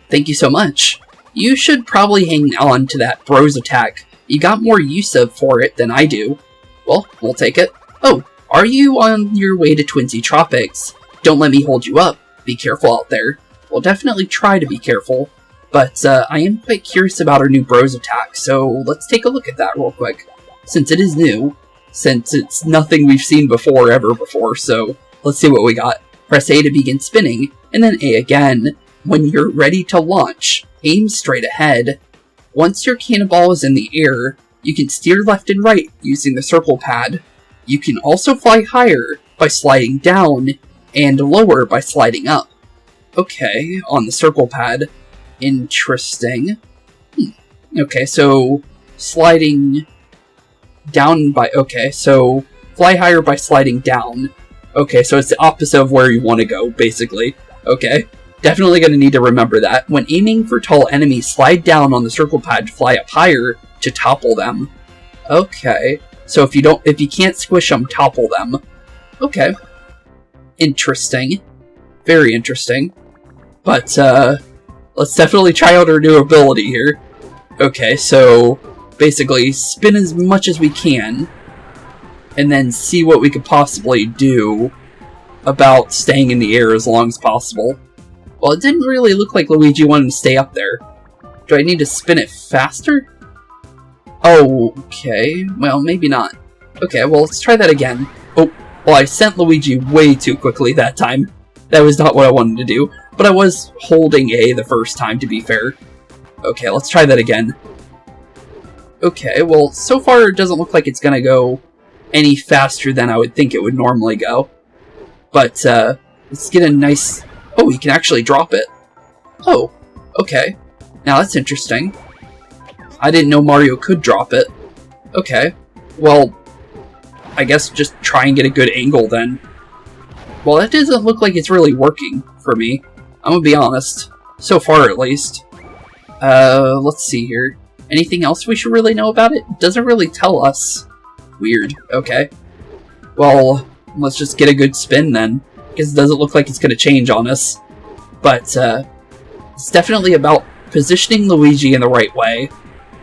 Thank you so much. You should probably hang on to that Bros attack. You got more use for it than I do. Well, we'll take it. Oh, are you on your way to Twinsy Tropics? Don't let me hold you up. Be careful out there. We'll definitely try to be careful. But I am quite curious about our new Bros attack, so let's take a look at that real quick. Since it is new, since it's nothing we've seen ever before, so let's see what we got. Press A to begin spinning, and then A again. When you're ready to launch, aim straight ahead. Once your cannonball is in the air, you can steer left and right using the circle pad. You can also fly higher by sliding down, and lower by sliding up. Okay, on the circle pad. Interesting. Okay, so sliding down by... Okay, so fly higher by sliding down. Okay, so it's the opposite of where you want to go, basically. Okay, definitely going to need to remember that. When aiming for tall enemies, slide down on the circle pad to fly up higher to topple them. Okay, so if you can't squish them, topple them. Okay. Interesting. Very interesting. But, let's definitely try out our new ability here. Okay, so basically spin as much as we can, and then see what we could possibly do about staying in the air as long as possible. Well, it didn't really look like Luigi wanted to stay up there. Do I need to spin it faster? Oh, okay. Well, maybe not. Okay, well, let's try that again. Oh, well, I sent Luigi way too quickly that time. That was not what I wanted to do. But I was holding A the first time, to be fair. Okay, let's try that again. Okay, well, so far it doesn't look like it's gonna go any faster than I would think it would normally go. But, let's get a nice... Oh, you can actually drop it. Oh, okay. Now that's interesting. I didn't know Mario could drop it. Okay, well, I guess just try and get a good angle then. Well, that doesn't look like it's really working for me. I'm gonna be honest. So far, at least. Let's see here. Anything else we should really know about it? It doesn't really tell us. Weird. Okay. Well, let's just get a good spin then. Because it doesn't look like it's gonna change on us. But, it's definitely about positioning Luigi in the right way,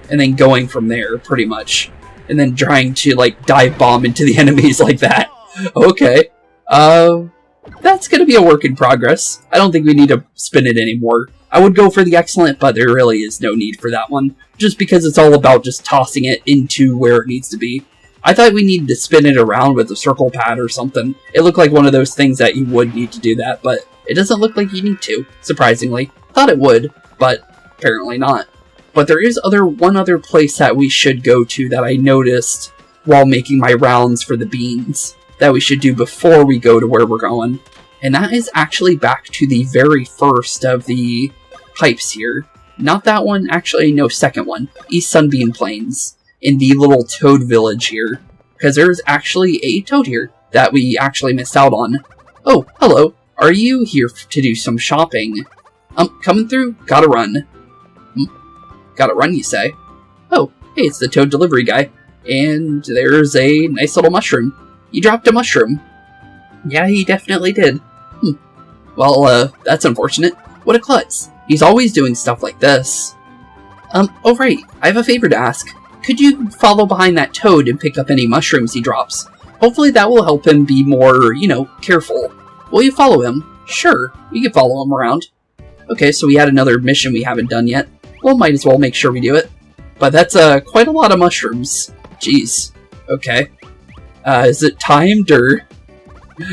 and then going from there, pretty much. And then trying to, like, dive bomb into the enemies like that. Okay. That's gonna be a work in progress. I don't think we need to spin it anymore. I would go for the excellent, but there really is no need for that one. Just because it's all about just tossing it into where it needs to be. I thought we needed to spin it around with a circle pad or something. It looked like one of those things that you would need to do that, but it doesn't look like you need to, surprisingly. Thought it would, but apparently not. But there is one other place that we should go to that I noticed while making my rounds for the beans that we should do before we go to where we're going. And that is actually back to the very first of the pipes here. Not that one, actually, no, second one. East Sunbeam Plains, in the little toad village here. Because there's actually a toad here that we actually missed out on. Oh, hello. Are you here to do some shopping? Coming through? Gotta run. Gotta run, you say? Oh, hey, it's the toad delivery guy. And there's a nice little mushroom. You dropped a mushroom. Yeah, he definitely did. Well, that's unfortunate. What a klutz. He's always doing stuff like this. Oh right, I have a favor to ask. Could you follow behind that toad and pick up any mushrooms he drops? Hopefully that will help him be more, careful. Will you follow him? Sure, we can follow him around. Okay, so we had another mission we haven't done yet. Well, might as well make sure we do it. But that's, quite a lot of mushrooms. Jeez. Okay. Is it timed, or...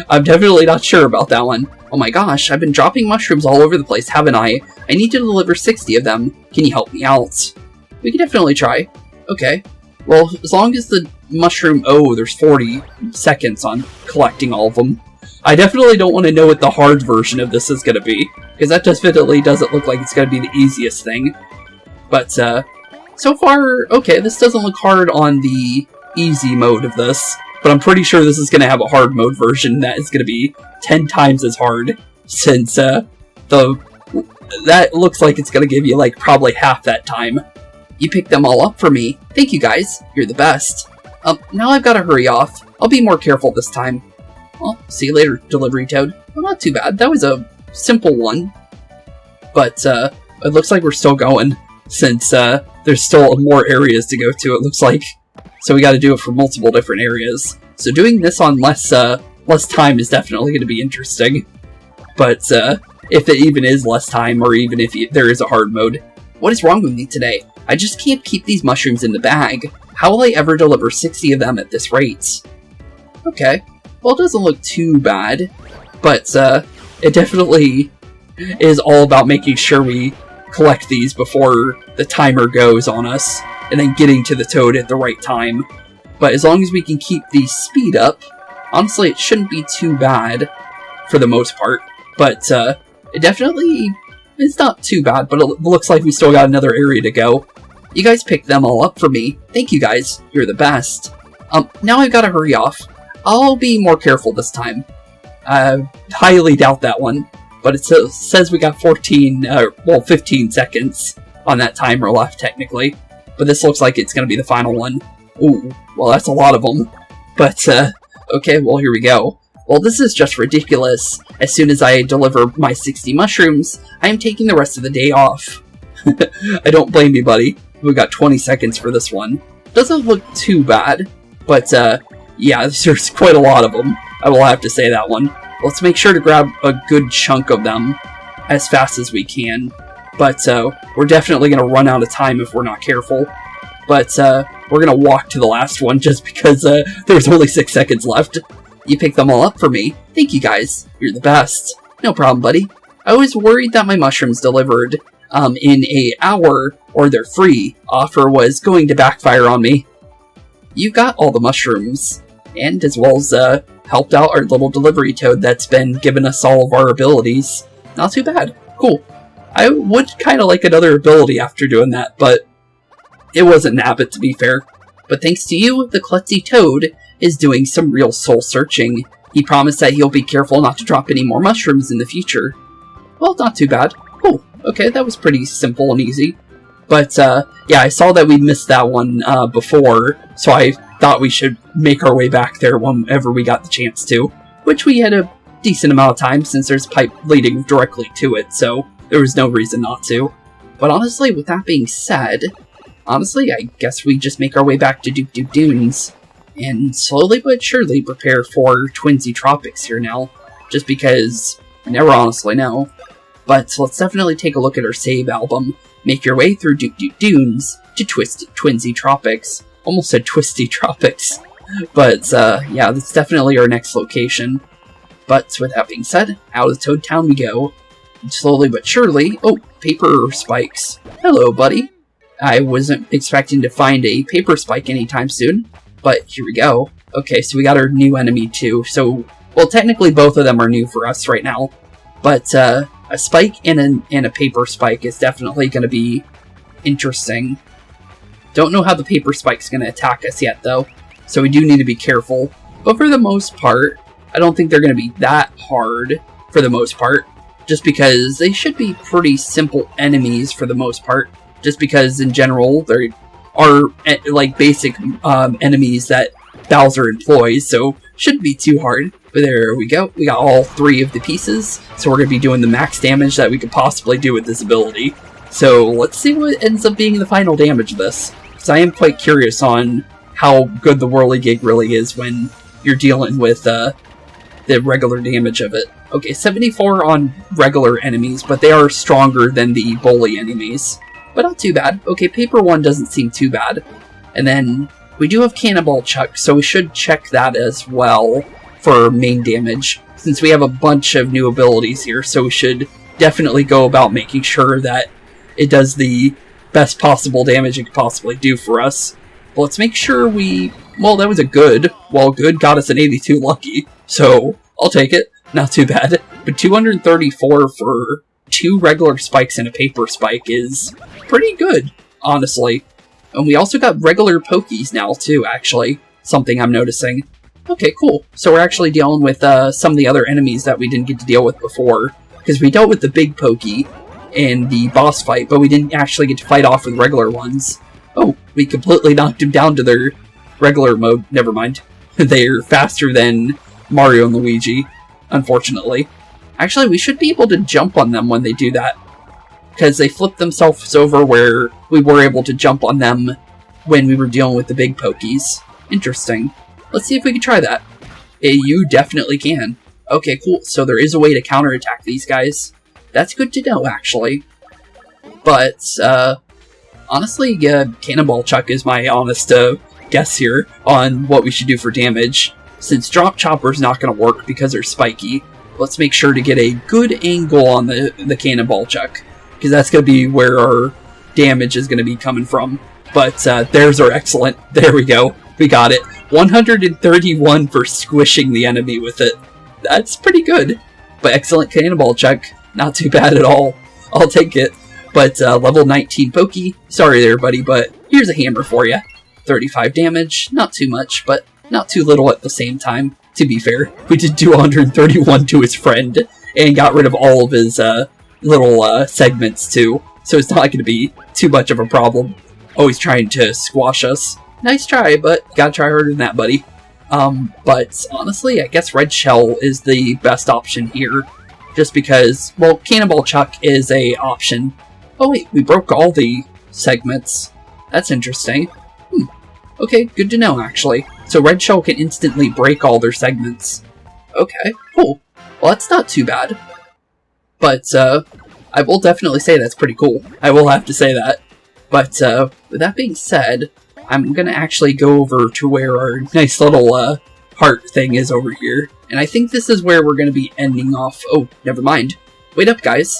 I'm definitely not sure about that one. Oh my gosh, I've been dropping mushrooms all over the place, haven't I? I need to deliver 60 of them. Can you help me out? We can definitely try. Okay. Well, as long as the mushroom... Oh, there's 40 seconds on collecting all of them. I definitely don't want to know what the hard version of this is going to be, because that definitely doesn't look like it's going to be the easiest thing. But, so far, okay, this doesn't look hard on the easy mode of this. But I'm pretty sure this is going to have a hard mode version that is going to be 10 times as hard, since that looks like it's going to give you, like, probably half that time. You picked them all up for me. Thank you, guys. You're the best. Now I've got to hurry off. I'll be more careful this time. Well, see you later, delivery toad. Well, not too bad. That was a simple one. But, it looks like we're still going, since, there's still more areas to go to, it looks like. So we gotta do it for multiple different areas. So doing this on less time is definitely gonna be interesting. But, if it even is less time, or even if there is a hard mode. What is wrong with me today? I just can't keep these mushrooms in the bag. How will I ever deliver 60 of them at this rate? Okay. Well, it doesn't look too bad. But, it definitely is all about making sure we collect these before the timer goes on us. And then getting to the toad at the right time. But as long as we can keep the speed up, honestly, it shouldn't be too bad for the most part. But it definitely is not too bad, but it looks like we still got another area to go. You guys picked them all up for me. Thank you guys. You're the best. Now I've got to hurry off. I'll be more careful this time. Highly doubt that one. But it says we got 15 seconds on that timer left, technically. But this looks like it's going to be the final one. Ooh, well that's a lot of them. But, okay, well here we go. Well, this is just ridiculous. As soon as I deliver my 60 mushrooms, I am taking the rest of the day off. I don't blame you, buddy. We've got 20 seconds for this one. Doesn't look too bad. But, yeah, there's quite a lot of them. I will have to say that one. Let's make sure to grab a good chunk of them as fast as we can. But, we're definitely going to run out of time if we're not careful. But, we're going to walk to the last one just because, there's only 6 seconds left. You picked them all up for me. Thank you guys. You're the best. No problem, buddy. I was worried that my mushrooms delivered, in an hour, or they're free, offer was going to backfire on me. You got all the mushrooms. And as well as, helped out our little delivery toad that's been giving us all of our abilities. Not too bad. Cool. I would kind of like another ability after doing that, but it wasn't an habit, to be fair. But thanks to you, the klutzy toad is doing some real soul-searching. He promised that he'll be careful not to drop any more mushrooms in the future. Well, not too bad. Cool. Okay, that was pretty simple and easy. But, yeah, I saw that we missed that one before, so I thought we should make our way back there whenever we got the chance to. Which we had a decent amount of time, since there's a pipe leading directly to it, so there was no reason not to. But honestly, with that being said, I guess we just make our way back to Duke Dunes, and slowly but surely prepare for Twinsy Tropics here now, just because I never honestly know. But let's definitely take a look at our save album, make your way through Duke Dunes to Twinsy Tropics. Almost said Twisty Tropics. But, yeah, that's definitely our next location. But with that being said, out of Toad Town we go. And slowly but surely... Oh, paper spikes. Hello, buddy. I wasn't expecting to find a paper spike anytime soon, but here we go. Okay, so we got our new enemy too. So, well, technically both of them are new for us right now. But, a spike and a paper spike is definitely going to be interesting. Don't know how the paper spike's going to attack us yet, though. So we do need to be careful. But for the most part, I don't think they're going to be that hard for the most part. Just because they should be pretty simple enemies for the most part. Just because, in general, there are, like, basic enemies that Bowser employs. So, shouldn't be too hard. But there we go. We got all 3 of the pieces. So we're going to be doing the max damage that we could possibly do with this ability. So let's see what ends up being the final damage of this. Because I am quite curious on how good the whirligig really is when you're dealing with the regular damage of it. Okay, 74 on regular enemies, but they are stronger than the bully enemies. But not too bad. Okay, paper 1 doesn't seem too bad. And then we do have Cannonball Chuck, so we should check that as well for main damage, since we have a bunch of new abilities here, so we should definitely go about making sure that it does the best possible damage it could possibly do for us. But let's make sure we... Well, that was a good. Well, good got us an 82 lucky, so I'll take it. Not too bad. But 234 for 2 regular spikes and a paper spike is pretty good, honestly. And we also got regular Pokies now, too, actually. Something I'm noticing. Okay, cool. So we're actually dealing with some of the other enemies that we didn't get to deal with before. Because we dealt with the big Pokey in the boss fight, but we didn't actually get to fight off with regular ones. Oh, we completely knocked them down to their regular mode. Never mind. They're faster than Mario and Luigi, unfortunately. Actually, we should be able to jump on them when they do that. Because they flipped themselves over where we were able to jump on them when we were dealing with the big Pokies. Interesting. Let's see if we can try that. You definitely can. Okay, cool. So there is a way to counterattack these guys. That's good to know, actually. But, honestly, Cannonball Chuck is my honest guess here on what we should do for damage. Since Drop Chopper's not going to work because they're spiky, let's make sure to get a good angle on the Cannonball Chuck. Because that's going to be where our damage is going to be coming from. But, there's our excellent. There we go. We got it. 131 for squishing the enemy with it. That's pretty good. But excellent Cannonball Chuck. Not too bad at all. I'll take it. But level 19 Pokey. Sorry there, buddy, but here's a hammer for you. 35 damage. Not too much, but not too little at the same time. To be fair, we did do 131 to his friend and got rid of all of his little segments too. So it's not going to be too much of a problem. Always trying to squash us. Nice try, but gotta try harder than that, buddy. But honestly, I guess Red Shell is the best option here. Just because, well, Cannonball Chuck is a option. Oh wait, we broke all the segments. That's interesting. Okay, good to know, actually. So Red Shell can instantly break all their segments. Okay, cool. Well, that's not too bad. But, I will definitely say that's pretty cool. I will have to say that. But, with that being said, I'm gonna actually go over to where our nice little, heart thing is over here. And I think this is where we're gonna be ending off. Oh, never mind. Wait up, guys.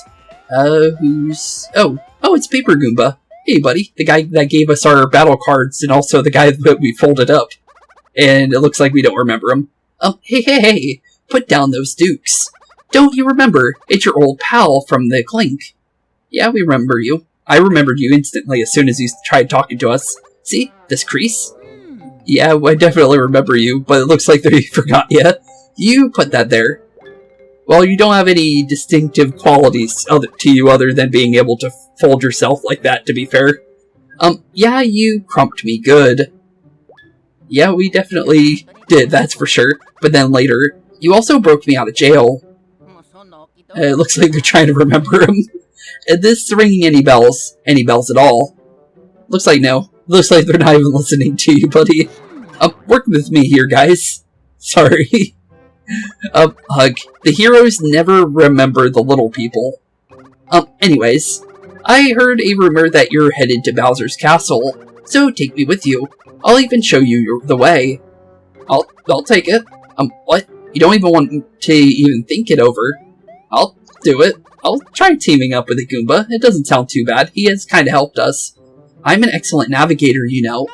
Who's... Oh, it's Paper Goomba. Hey, buddy. The guy that gave us our battle cards and also the guy that we folded up. And it looks like we don't remember him. Hey. Put down those dukes. Don't you remember? It's your old pal from the Clink. Yeah, we remember you. I remembered you instantly as soon as you tried talking to us. See? This crease? Yeah, I definitely remember you, but it looks like they forgot you. You put that there. Well, you don't have any distinctive qualities to you other than being able to fold yourself like that, to be fair. Yeah, you crumped me good. Yeah, we definitely did, that's for sure. But then later, you also broke me out of jail. It looks like they're trying to remember him. Is this ringing any bells? Any bells at all? Looks like no. Looks like they're not even listening to you, buddy. Work with me here, guys. Sorry. Hug. The heroes never remember the little people. Anyways, I heard a rumor that you're headed to Bowser's castle, so take me with you. I'll even show you the way. I'll take it. What? You don't even want to even think it over? I'll do it. I'll try teaming up with a Goomba. It doesn't sound too bad. He has kind of helped us. I'm an excellent navigator, you know.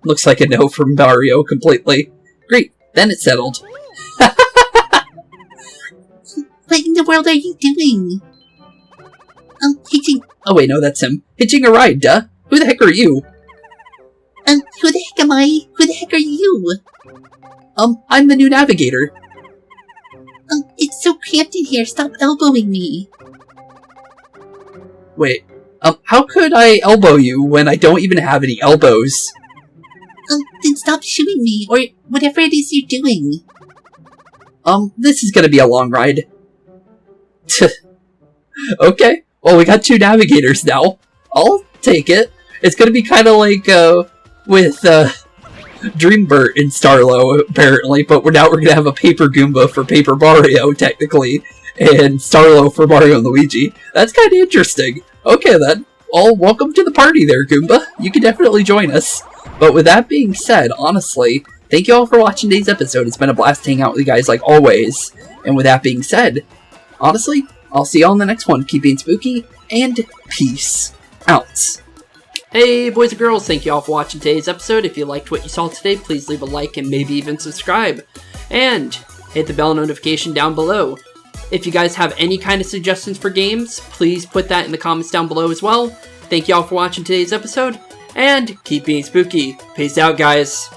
Looks like a no from Mario completely. Great, then it's settled. What in the world are you doing? Hitching... Oh wait, no, that's him. Hitching a ride, duh. Who the heck are you? Who the heck am I? Who the heck are you? I'm the new navigator. It's so cramped in here. Stop elbowing me. Wait, how could I elbow you when I don't even have any elbows? Then stop shooting me, or whatever it is you're doing. This is gonna be a long ride. Okay, well we got 2 navigators now. I'll take it. It's gonna be kinda like, with, Dreambert and Starlo, apparently, but now we're gonna have a Paper Goomba for Paper Mario, technically, and Starlo for Mario and Luigi. That's kinda interesting. Okay then. Well, welcome to the party there, Goomba. You can definitely join us. But with that being said, honestly, thank you all for watching today's episode. It's been a blast hanging out with you guys like always. And with that being said, honestly, I'll see y'all in the next one. Keep being spooky, and peace out. Hey boys and girls, thank you all for watching today's episode. If you liked what you saw today, please leave a like and maybe even subscribe. And hit the bell notification down below. If you guys have any kind of suggestions for games, please put that in the comments down below as well. Thank you all for watching today's episode, and keep being spooky. Peace out, guys.